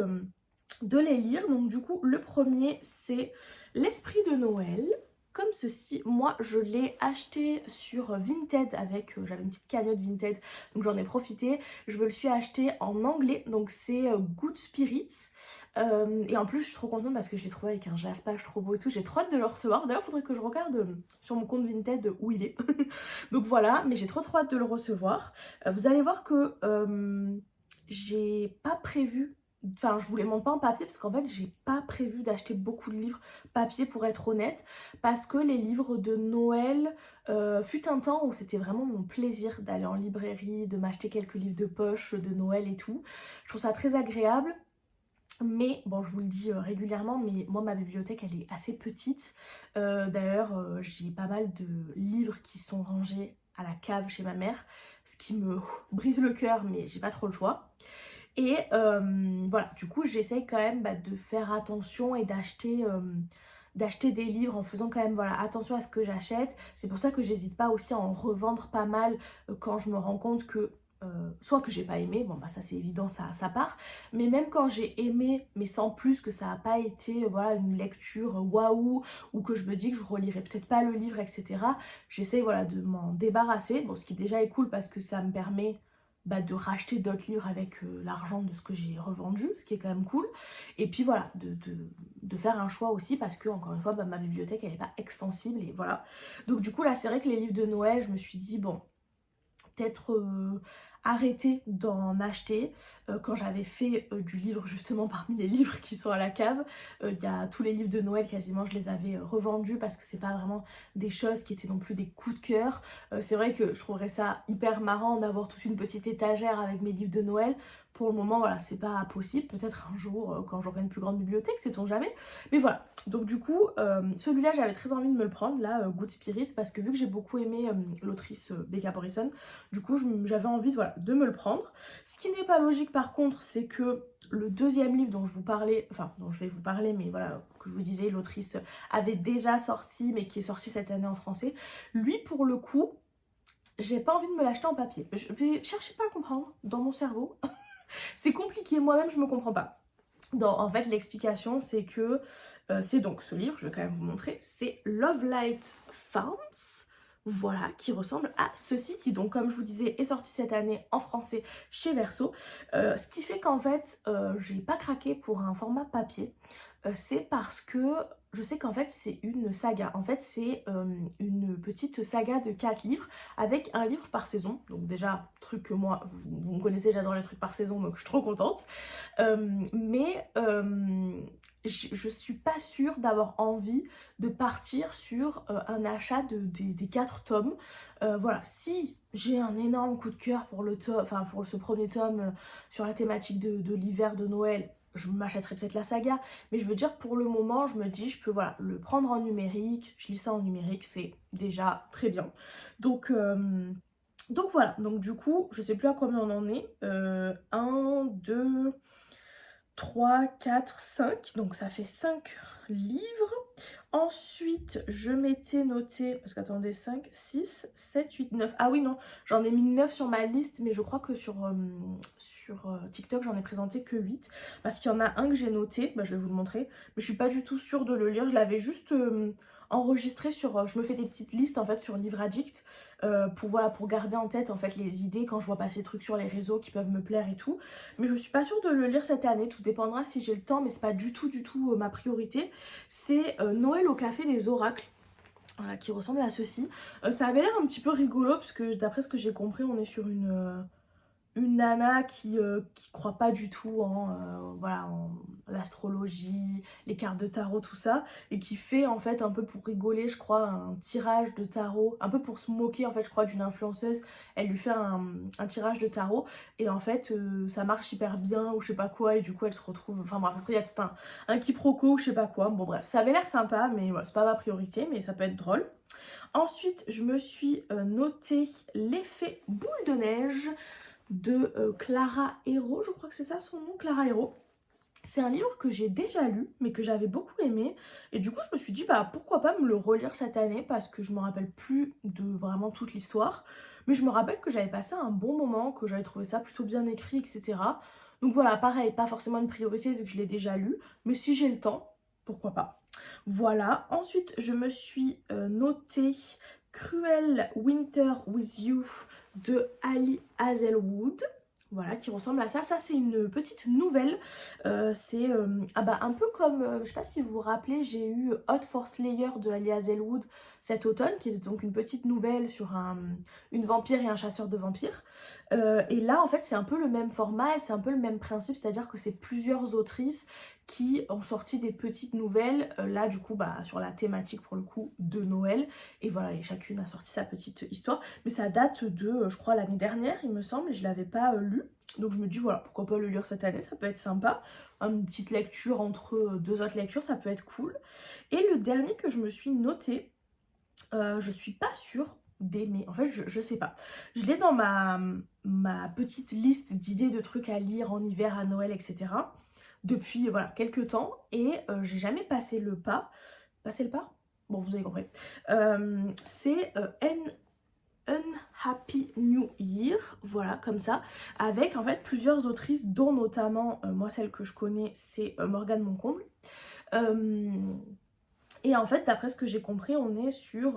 de les lire. Donc du coup le premier c'est L'Esprit de Noël, comme ceci. Moi je l'ai acheté sur Vinted avec, j'avais une petite cagnotte Vinted donc j'en ai profité. Je me le suis acheté en anglais, donc c'est Good Spirits, et en plus je suis trop contente parce que je l'ai trouvé avec un jaspage trop beau et tout. J'ai trop hâte de le recevoir. D'ailleurs faudrait que je regarde sur mon compte Vinted où il est. Donc voilà, mais j'ai trop hâte de le recevoir. Vous allez voir que j'ai pas prévu, enfin je vous les montre pas en papier parce qu'en fait j'ai pas prévu d'acheter beaucoup de livres papier pour être honnête, parce que les livres de Noël, fut un temps où c'était vraiment mon plaisir d'aller en librairie, de m'acheter quelques livres de poche de Noël et tout. Je trouve ça très agréable. Mais bon, je vous le dis régulièrement, mais moi ma bibliothèque elle est assez petite. D'ailleurs j'ai pas mal de livres qui sont rangés à la cave chez ma mère, ce qui me brise le cœur, mais j'ai pas trop le choix. Et voilà, du coup j'essaye quand même de faire attention et d'acheter des livres en faisant quand même voilà, attention à ce que j'achète. C'est pour ça que j'hésite pas aussi à en revendre pas mal quand je me rends compte que soit que j'ai pas aimé, bon bah ça c'est évident, ça part, mais même quand j'ai aimé mais sans plus, que ça n'a pas été voilà, une lecture waouh, ou que je me dis que je relirai peut-être pas le livre, etc., j'essaye voilà, de m'en débarrasser. Bon, ce qui déjà est cool parce que ça me permet de racheter d'autres livres avec l'argent de ce que j'ai revendu, ce qui est quand même cool. Et puis voilà, de faire un choix aussi parce que encore une fois ma bibliothèque elle n'est pas extensible et voilà. Donc du coup là c'est vrai que les livres de Noël, je me suis dit bon, peut-être arrêter d'en acheter. Quand j'avais fait du livre justement parmi les livres qui sont à la cave, il y a tous les livres de Noël quasiment je les avais revendus parce que c'est pas vraiment des choses qui étaient non plus des coups de cœur. C'est vrai que je trouverais ça hyper marrant d'avoir toute une petite étagère avec mes livres de Noël. Pour le moment voilà, c'est pas possible, peut-être un jour quand j'aurai une plus grande bibliothèque, sait-on jamais. Mais voilà, donc du coup celui-là j'avais très envie de me le prendre, là Good Spirits, parce que vu que j'ai beaucoup aimé l'autrice Becca Borison, du coup j'avais envie voilà, de me le prendre. Ce qui n'est pas logique par contre, c'est que le deuxième livre dont je vous parlais, enfin dont je vais vous parler, mais voilà, que je vous disais, l'autrice avait déjà sorti, mais qui est sorti cette année en français, lui pour le coup, j'ai pas envie de me l'acheter en papier. Je vais chercher pas à comprendre dans mon cerveau. C'est compliqué, moi-même je me comprends pas. En fait l'explication c'est que c'est donc ce livre, je vais quand même vous montrer, c'est Love Light Farms, voilà, qui ressemble à ceci, qui donc comme je vous disais est sorti cette année en français chez Verso. Ce qui fait qu'en fait j'ai pas craqué pour un format papier, c'est parce que je sais qu'en fait c'est une saga, en fait c'est une petite saga de 4 livres avec un livre par saison. Donc déjà truc que moi, vous me connaissez, j'adore les trucs par saison donc je suis trop contente. Mais je suis pas sûre d'avoir envie de partir sur un achat des 4 tomes. Voilà, si j'ai un énorme coup de cœur pour pour ce premier tome sur la thématique de l'hiver de Noël, je m'achèterai peut-être la saga, mais je veux dire pour le moment je me dis je peux voilà, le prendre en numérique, je lis ça en numérique, c'est déjà très bien. Donc voilà, donc du coup je sais plus à combien on en est, 1, 2, 3, 4, 5, donc ça fait 5 livres. Ensuite, je m'étais noté, parce qu'attendez, 5, 6, 7, 8, 9. Ah oui, non, j'en ai mis 9 sur ma liste, mais je crois que sur TikTok, j'en ai présenté que 8. Parce qu'il y en a un que j'ai noté, je vais vous le montrer, mais je suis pas du tout sûre de le lire. Je l'avais juste enregistré sur... je me fais des petites listes en fait sur Livre Addict pour garder en tête en fait les idées quand je vois passer des trucs sur les réseaux qui peuvent me plaire et tout. Mais je suis pas sûre de le lire cette année, tout dépendra si j'ai le temps, mais c'est pas du tout ma priorité. C'est Noël au café des oracles. Voilà, qui ressemble à ceci. Ça avait l'air un petit peu rigolo parce que d'après ce que j'ai compris, on est sur une nana qui croit pas du tout en l'astrologie, les cartes de tarot, tout ça, et qui fait en fait un peu pour rigoler, je crois, un tirage de tarot, un peu pour se moquer en fait, je crois, d'une influenceuse. Elle lui fait un tirage de tarot, et en fait ça marche hyper bien, ou je sais pas quoi, et du coup elle se retrouve, enfin bref, après il y a tout un quiproquo, je sais pas quoi, bon bref, ça avait l'air sympa, mais ouais, c'est pas ma priorité, mais ça peut être drôle. Ensuite, je me suis noté l'effet boule de neige de Clara Hérault, je crois que c'est ça son nom, Clara Hérault. C'est un livre que j'ai déjà lu, mais que j'avais beaucoup aimé. Et du coup, je me suis dit, bah pourquoi pas me le relire cette année, parce que je me rappelle plus de vraiment toute l'histoire. Mais je me rappelle que j'avais passé un bon moment, que j'avais trouvé ça plutôt bien écrit, etc. Donc voilà, pareil, pas forcément une priorité vu que je l'ai déjà lu. Mais si j'ai le temps, pourquoi pas. Voilà. Ensuite, je me suis noté Cruel Winter with You de Ali Hazelwood. Voilà, qui ressemble à ça. Ça, c'est une petite nouvelle. C'est un peu comme, je sais pas si vous vous rappelez, j'ai eu Hot for Slayer de Ali Hazelwood cet automne, qui est donc une petite nouvelle sur une vampire et un chasseur de vampires. Et là, en fait, c'est un peu le même format, c'est un peu le même principe, c'est-à-dire que c'est plusieurs autrices qui ont sorti des petites nouvelles, là du coup sur la thématique pour le coup de Noël, et voilà, et chacune a sorti sa petite histoire, mais ça date de, je crois, l'année dernière il me semble, et je l'avais pas lu, donc je me dis voilà, pourquoi pas le lire cette année, ça peut être sympa, une petite lecture entre deux autres lectures, ça peut être cool. Et le dernier que je me suis noté, je suis pas sûre d'aimer, en fait je sais pas, je l'ai dans ma petite liste d'idées de trucs à lire en hiver, à Noël, etc. depuis voilà quelques temps, et j'ai jamais passé le pas. Passer le pas? Bon, vous avez compris. C'est Unhappy New Year, voilà, comme ça, avec en fait plusieurs autrices, dont notamment, moi celle que je connais, c'est Morgane Moncomble. Et en fait, d'après ce que j'ai compris, on est sur,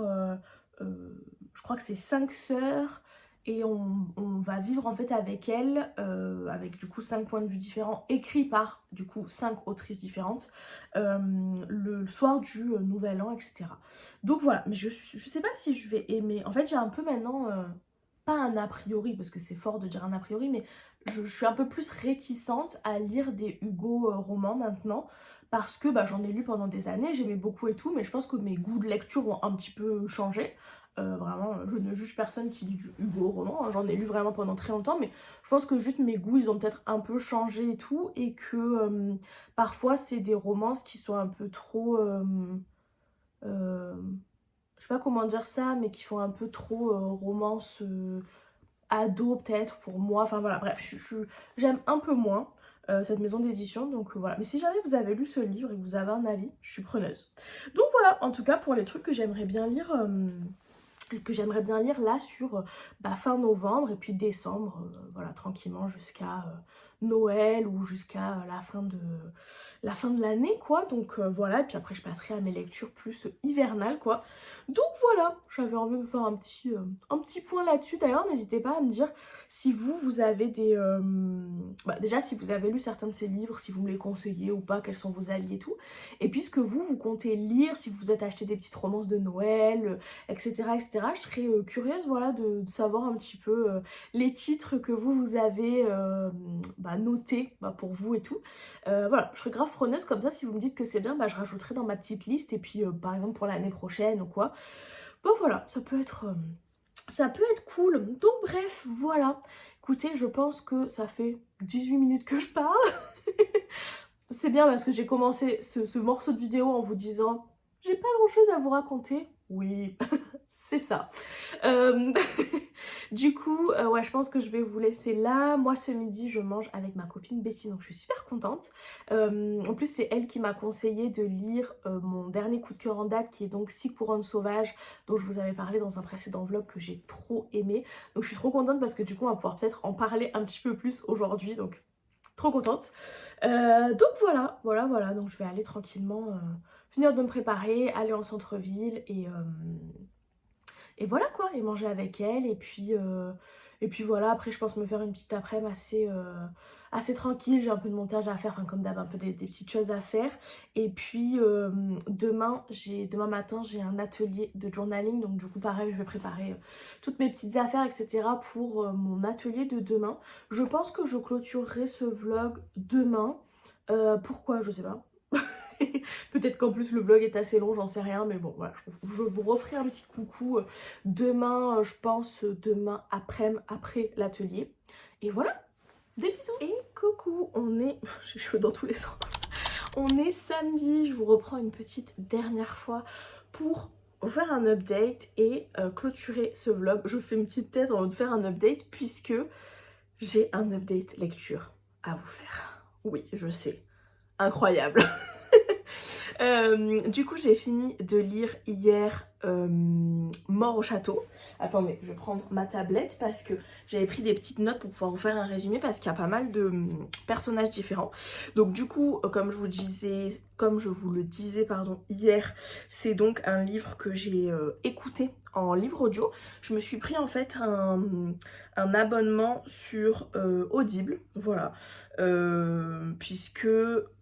je crois que c'est 5 sœurs, et on va vivre en fait avec elles, avec du coup 5 points de vue différents, écrits par du coup 5 autrices différentes, le soir du Nouvel An, etc. Donc voilà, mais je sais pas si je vais aimer. En fait, j'ai un peu maintenant, pas un a priori, parce que c'est fort de dire un a priori, mais je suis un peu plus réticente à lire des Hugo romans maintenant, parce que j'en ai lu pendant des années, j'aimais beaucoup et tout, mais je pense que mes goûts de lecture ont un petit peu changé. Vraiment, je ne juge personne qui lit du Hugo roman, hein, j'en ai lu vraiment pendant très longtemps, mais je pense que juste mes goûts, ils ont peut-être un peu changé et tout, et que parfois c'est des romances qui sont un peu trop... je sais pas comment dire ça, mais qui font un peu trop romance ado peut-être pour moi, enfin voilà, bref, j'aime un peu moins cette maison d'édition, donc voilà. Mais si jamais vous avez lu ce livre et que vous avez un avis, je suis preneuse. Donc voilà, en tout cas pour les trucs que j'aimerais bien lire, là sur fin novembre et puis décembre, voilà, tranquillement jusqu'à Noël, ou jusqu'à la fin de l'année, quoi. Donc voilà, et puis après je passerai à mes lectures plus hivernales, quoi. Donc voilà, j'avais envie de vous faire un petit point là-dessus. D'ailleurs, n'hésitez pas à me dire si vous avez des... déjà, si vous avez lu certains de ces livres, si vous me les conseillez ou pas, quels sont vos avis et tout. Et puis ce que vous comptez lire, si vous êtes acheté des petites romances de Noël, etc., etc. Je serais curieuse, voilà, de savoir un petit peu les titres que vous avez notés pour vous et tout. Voilà, je serais grave preneuse, comme ça, si vous me dites que c'est bien, je rajouterai dans ma petite liste, et puis par exemple pour l'année prochaine ou quoi. Bon voilà, ça peut être cool. Donc bref, voilà. Écoutez, je pense que ça fait 18 minutes que je parle. C'est bien parce que j'ai commencé ce morceau de vidéo en vous disant j'ai pas grand chose à vous raconter. Oui, c'est ça. Du coup, ouais, je pense que je vais vous laisser là. Moi, ce midi, je mange avec ma copine Betty, donc je suis super contente. En plus, c'est elle qui m'a conseillé de lire mon dernier coup de cœur en date, qui est donc 6 couronnes sauvages, dont je vous avais parlé dans un précédent vlog que j'ai trop aimé. Donc je suis trop contente parce que du coup, on va pouvoir peut-être en parler un petit peu plus aujourd'hui, donc trop contente. Donc voilà, donc je vais aller tranquillement finir de me préparer, aller en centre-ville, et voilà quoi, et manger avec elle, et puis voilà, après je pense me faire une petite après-midi assez tranquille. J'ai un peu de montage à faire, enfin comme d'hab, un peu des petites choses à faire, et puis demain matin j'ai un atelier de journaling, donc du coup pareil, je vais préparer toutes mes petites affaires, etc. pour mon atelier de demain. Je pense que je clôturerai ce vlog demain. Pourquoi? Je sais pas. Peut-être qu'en plus le vlog est assez long, j'en sais rien, mais bon voilà, je vous referai un petit coucou demain, je pense demain après l'atelier. Et voilà, des bisous. Et coucou, on est... j'ai les cheveux dans tous les sens. On est samedi, je vous reprends une petite dernière fois pour faire un update et clôturer ce vlog. Je fais une petite tête en train de faire un update puisque j'ai un update lecture à vous faire. Oui, je sais, incroyable. Du coup, j'ai fini de lire hier Mort au château. Attendez, je vais prendre ma tablette parce que j'avais pris des petites notes pour pouvoir vous faire un résumé parce qu'il y a pas mal de personnages différents. Donc du coup, comme je vous le disais pardon, hier, c'est donc un livre que j'ai écouté en livre audio. Je me suis pris en fait un abonnement sur Audible, voilà, puisque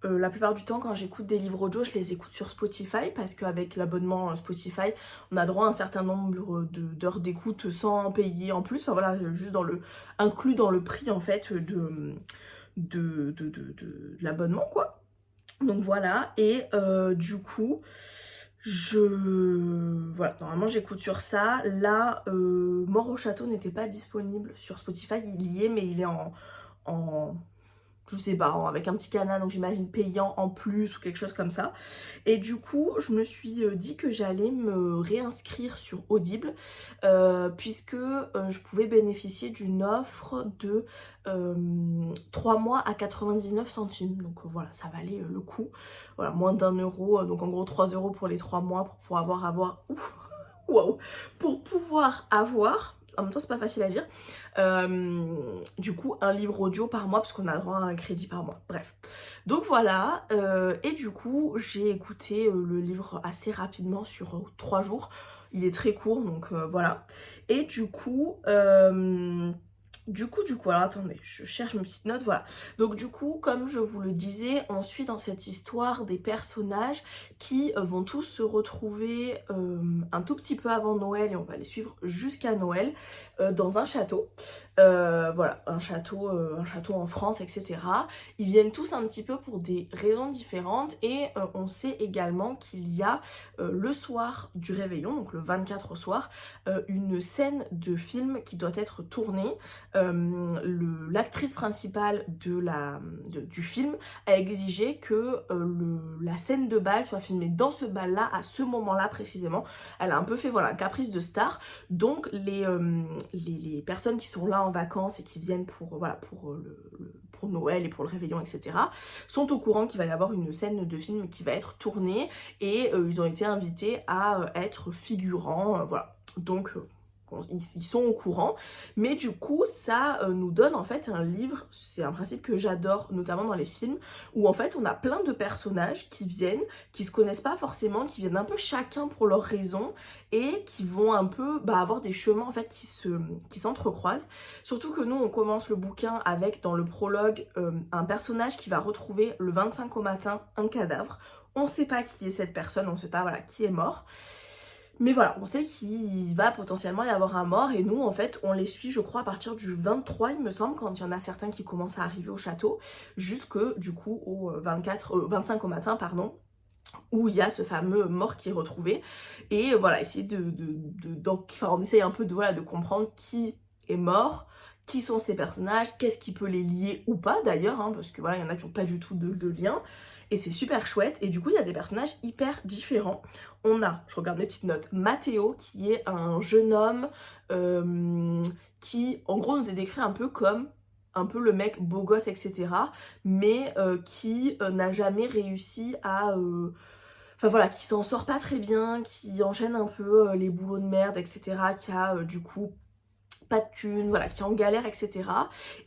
la plupart du temps quand j'écoute des livres audio, je les écoute sur Spotify parce qu'avec l'abonnement Spotify, on a droit à un certain nombre d'heures d'écoute sans payer en plus, enfin voilà, juste inclus dans le prix en fait de l'abonnement quoi. Donc voilà, et du coup, voilà, normalement j'écoute sur ça. Là, Mort au château n'était pas disponible sur Spotify, il y est, mais il est en je sais pas, avec un petit canal, donc j'imagine payant en plus ou quelque chose comme ça. Et du coup, je me suis dit que j'allais me réinscrire sur Audible, puisque je pouvais bénéficier d'une offre de 3 mois à 99 centimes. Donc voilà, ça valait le coup. Voilà, moins d'1 euro, donc en gros 3 euros pour les 3 mois pour pouvoir avoir... Ouf, wow, pour pouvoir avoir... En même temps, c'est pas facile à dire. Du coup, un livre audio par mois, parce qu'on a droit à un crédit par mois. Bref. Donc voilà. Et du coup, j'ai écouté le livre assez rapidement sur 3 jours. Il est très court, donc voilà. Et du coup, alors attendez, je cherche mes petites notes, voilà. Donc du coup, comme je vous le disais, on suit dans cette histoire des personnages qui vont tous se retrouver un tout petit peu avant Noël et on va les suivre jusqu'à Noël dans un château. Voilà, un château en France, etc. Ils viennent tous un petit peu pour des raisons différentes et on sait également qu'il y a le soir du réveillon, donc le 24 au soir, une scène de film qui doit être tournée. L'actrice principale du film a exigé que la scène de bal soit filmée dans ce bal-là, à ce moment-là précisément. Elle a un peu fait voilà, un caprice de star. Donc les personnes qui sont là en vacances et qui viennent pour Noël et pour le réveillon, etc., sont au courant qu'il va y avoir une scène de film qui va être tournée et ils ont été invités à être figurants, voilà. Donc ils sont au courant, mais du coup ça nous donne en fait un livre, c'est un principe que j'adore notamment dans les films, où en fait on a plein de personnages qui viennent, qui se connaissent pas forcément, qui viennent un peu chacun pour leurs raisons et qui vont un peu avoir des chemins en fait qui s'entrecroisent. Surtout que nous on commence le bouquin avec dans le prologue un personnage qui va retrouver le 25 au matin un cadavre. On sait pas qui est cette personne, on sait pas voilà qui est mort. Mais voilà, on sait qu'il va potentiellement y avoir un mort et nous en fait on les suit je crois à partir du 23 il me semble, quand il y en a certains qui commencent à arriver au château, jusque du coup au 25 au matin pardon, où il y a ce fameux mort qui est retrouvé. Et voilà, essayer on essaye un peu de comprendre qui est mort, qui sont ces personnages, qu'est-ce qui peut les lier ou pas d'ailleurs, hein, parce que voilà, il y en a qui n'ont pas du tout de lien. Et c'est super chouette. Et du coup, il y a des personnages hyper différents. On a, je regarde mes petites notes, Mathéo, qui est un jeune homme qui, en gros, nous est décrit un peu comme un peu le mec beau gosse, etc. Mais qui n'a jamais réussi à... Enfin voilà, qui s'en sort pas très bien, qui enchaîne un peu les boulots de merde, etc. Qui a du coup pas de thunes, voilà, qui est en galère, etc.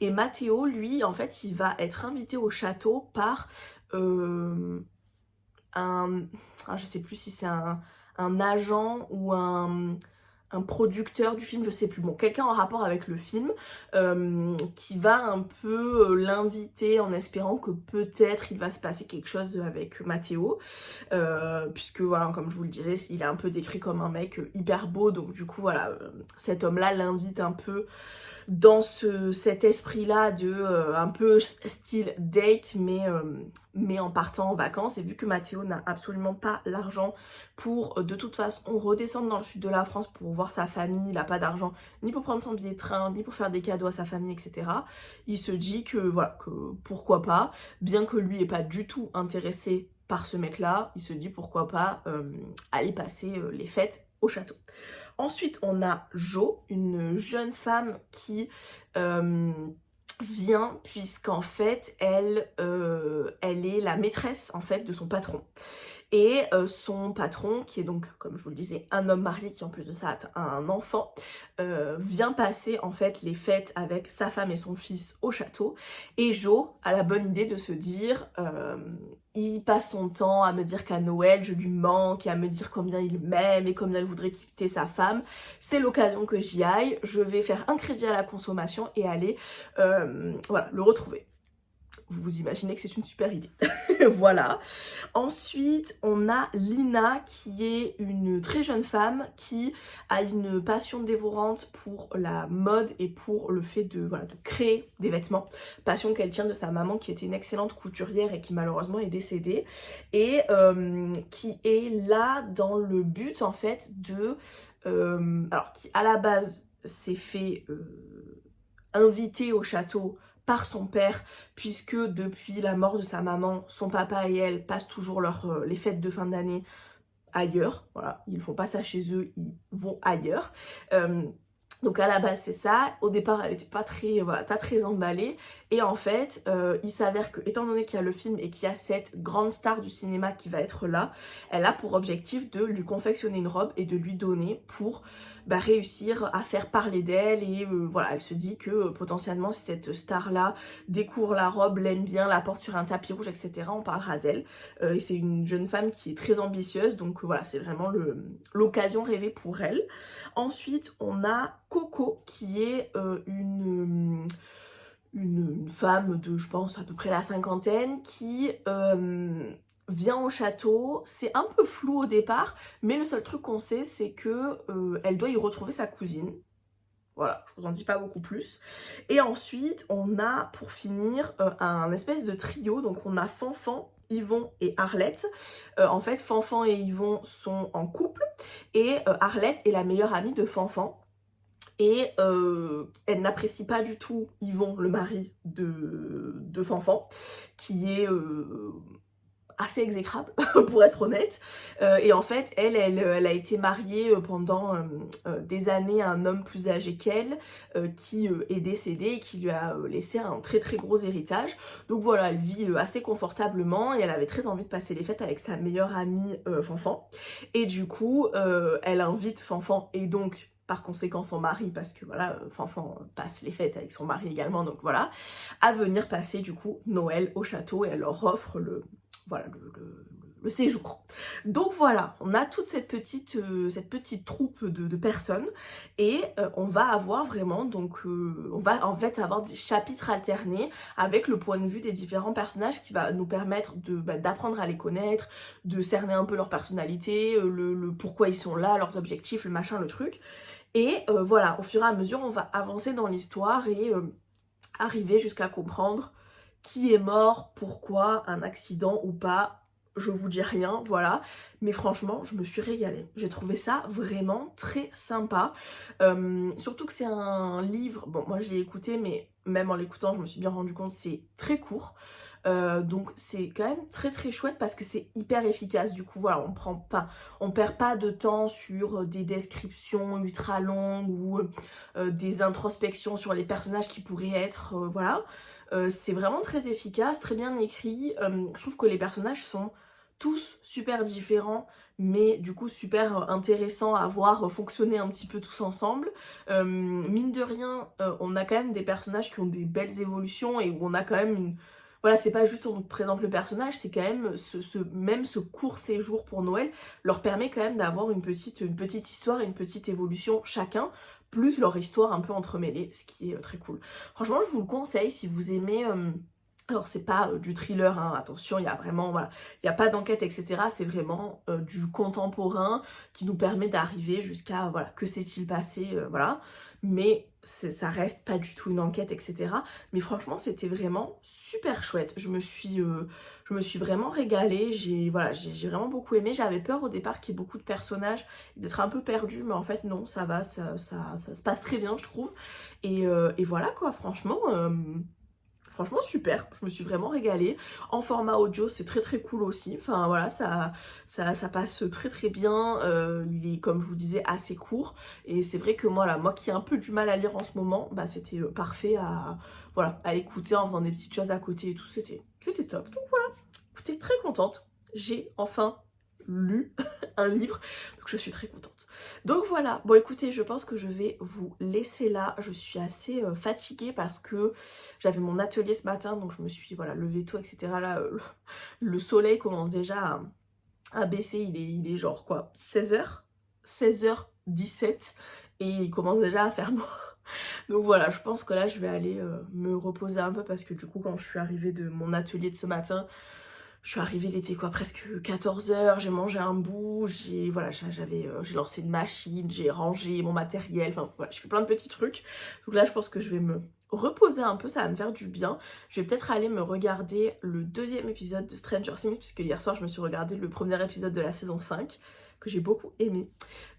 Et Mathéo, lui, en fait, il va être invité au château par je sais plus si c'est un agent ou un un producteur du film, je sais plus, bon, quelqu'un en rapport avec le film, qui va un peu l'inviter en espérant que peut-être il va se passer quelque chose avec Matteo, puisque voilà, comme je vous le disais, il est un peu décrit comme un mec hyper beau, donc du coup voilà, cet homme-là l'invite un peu dans cet esprit-là de un peu style date, mais en partant en vacances. Et vu que Matteo n'a absolument pas l'argent pour de toute façon redescendre dans le sud de la France pour voir sa famille, il n'a pas d'argent ni pour prendre son billet de train, ni pour faire des cadeaux à sa famille, etc. Il se dit que voilà, que pourquoi pas, bien que lui n'est pas du tout intéressé par ce mec-là, il se dit pourquoi pas aller passer les fêtes au château. Ensuite, on a Jo, une jeune femme qui vient puisqu'en fait, elle est la maîtresse en fait de son patron. Et son patron, qui est donc, comme je vous le disais, un homme marié qui en plus de ça a un enfant, vient passer en fait les fêtes avec sa femme et son fils au château. Et Jo a la bonne idée de se dire, il passe son temps à me dire qu'à Noël je lui manque, et à me dire combien il m'aime et combien il voudrait quitter sa femme. C'est l'occasion que j'y aille, je vais faire un crédit à la consommation et aller voilà, le retrouver. Vous imaginez que c'est une super idée. Voilà. Ensuite, on a Lina qui est une très jeune femme qui a une passion dévorante pour la mode et pour le fait de, voilà, de créer des vêtements. Passion qu'elle tient de sa maman qui était une excellente couturière et qui malheureusement est décédée. Et qui est là dans le but en fait de... alors qui à la base s'est fait inviter au château par son père, puisque depuis la mort de sa maman, son papa et elle passent toujours les fêtes de fin d'année ailleurs. Voilà, ils ne font pas ça chez eux, ils vont ailleurs. Donc à la base c'est ça. Au départ elle était pas très, voilà, pas très emballée. Et en fait il s'avère que, étant donné qu'il y a le film et qu'il y a cette grande star du cinéma qui va être là, elle a pour objectif de lui confectionner une robe et de lui donner pour réussir à faire parler d'elle. Et voilà, elle se dit que potentiellement si cette star là découvre la robe, l'aime bien, la porte sur un tapis rouge, etc., on parlera d'elle. Et c'est une jeune femme qui est très ambitieuse, donc voilà, c'est vraiment l'occasion rêvée pour elle. Ensuite on a Coco qui est une femme de, je pense, à peu près la cinquantaine qui vient au château. C'est un peu flou au départ, mais le seul truc qu'on sait, c'est que elle doit y retrouver sa cousine. Voilà, je vous en dis pas beaucoup plus. Et ensuite, on a, pour finir, un espèce de trio. Donc on a Fanfan, Yvon et Arlette. En fait, Fanfan et Yvon sont en couple, et Arlette est la meilleure amie de Fanfan. Et elle n'apprécie pas du tout Yvon, le mari de Fanfan, qui est assez exécrable pour être honnête. Et en fait elle a été mariée pendant des années à un homme plus âgé qu'elle, qui est décédé et qui lui a laissé un très très gros héritage. Donc voilà, elle vit assez confortablement et elle avait très envie de passer les fêtes avec sa meilleure amie Fanfan. Et du coup elle invite Fanfan et donc par conséquent son mari, parce que voilà, Fanfan passe les fêtes avec son mari également, donc voilà, à venir passer du coup Noël au château, et elle leur offre voilà, le séjour. Donc voilà, on a toute cette petite troupe de personnes, et on va avoir vraiment, donc on va en fait avoir des chapitres alternés avec le point de vue des différents personnages qui va nous permettre d'apprendre à les connaître, de cerner un peu leur personnalité, le pourquoi ils sont là, leurs objectifs, le machin, le truc. Et voilà, au fur et à mesure, on va avancer dans l'histoire et arriver jusqu'à comprendre qui est mort, pourquoi, un accident ou pas, je vous dis rien, voilà. Mais franchement, je me suis régalée. J'ai trouvé ça vraiment très sympa. Surtout que c'est un livre, bon, moi je l'ai écouté, mais même en l'écoutant, je me suis bien rendu compte, c'est très court. Donc c'est quand même très très chouette parce que c'est hyper efficace. Du coup voilà, on perd pas de temps sur des descriptions ultra longues ou des introspections sur les personnages qui pourraient être, voilà. C'est vraiment très efficace, très bien écrit. Je trouve que les personnages sont tous super différents, mais du coup super intéressants à voir fonctionner un petit peu tous ensemble. Mine de rien, on a quand même des personnages qui ont des belles évolutions et où on a quand même voilà, c'est pas juste on nous présente le personnage, c'est quand même même ce court séjour pour Noël leur permet quand même d'avoir une petite histoire et une petite évolution chacun, plus leur histoire un peu entremêlée, ce qui est très cool. Franchement, je vous le conseille si vous aimez... alors c'est pas du thriller, hein, attention, il y a vraiment, voilà, il n'y a pas d'enquête, etc. C'est vraiment du contemporain qui nous permet d'arriver jusqu'à, voilà, que s'est-il passé, voilà. Mais ça reste pas du tout une enquête, etc. Mais franchement, c'était vraiment super chouette. Je me suis vraiment régalée, voilà, j'ai vraiment beaucoup aimé. J'avais peur au départ qu'il y ait beaucoup de personnages, d'être un peu perdue, mais en fait non, ça va, ça se passe très bien, je trouve. Et voilà quoi, franchement... Franchement super, je me suis vraiment régalée. En format audio, c'est très très cool aussi. Enfin voilà, ça passe très très bien. Il est, comme je vous disais, assez court. Et c'est vrai que moi, là, moi qui ai un peu du mal à lire en ce moment, bah c'était parfait voilà, à écouter en faisant des petites choses à côté et tout. C'était top. Donc voilà, écoutez, très contente. J'ai enfin lu un livre, donc je suis très contente. Donc voilà, bon écoutez, je pense que je vais vous laisser là. Je suis assez fatiguée parce que j'avais mon atelier ce matin, donc je me suis voilà, levée tôt, etc. Là, le soleil commence déjà à baisser, il est genre quoi, 16h, 16h17, et il commence déjà à faire noir. Donc voilà, je pense que là je vais aller me reposer un peu parce que du coup quand je suis arrivée de mon atelier de ce matin, je suis arrivée, il était quoi, presque 14h, j'ai mangé un bout, j'ai lancé une machine, j'ai rangé mon matériel, enfin voilà, je fais plein de petits trucs. Donc là, je pense que je vais me reposer un peu, ça va me faire du bien. Je vais peut-être aller me regarder le 2e épisode de Stranger Things, puisque hier soir, je me suis regardé le premier épisode de la saison 5, que j'ai beaucoup aimé.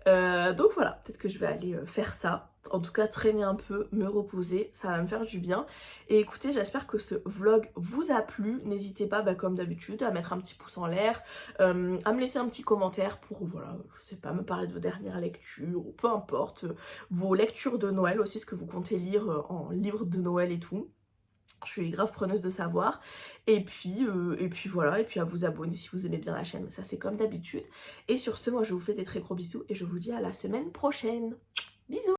Donc voilà, peut-être que je vais aller faire ça. En tout cas, traîner un peu, me reposer, ça va me faire du bien. Et écoutez, j'espère que ce vlog vous a plu. N'hésitez pas, bah, comme d'habitude, à mettre un petit pouce en l'air, à me laisser un petit commentaire pour, voilà, je sais pas, me parler de vos dernières lectures, ou peu importe, vos lectures de Noël aussi, ce que vous comptez lire en livre de Noël et tout. Je suis grave preneuse de savoir. Et puis voilà, et puis à vous abonner si vous aimez bien la chaîne, ça c'est comme d'habitude. Et sur ce, moi je vous fais des très gros bisous et je vous dis à la semaine prochaine. Bisous!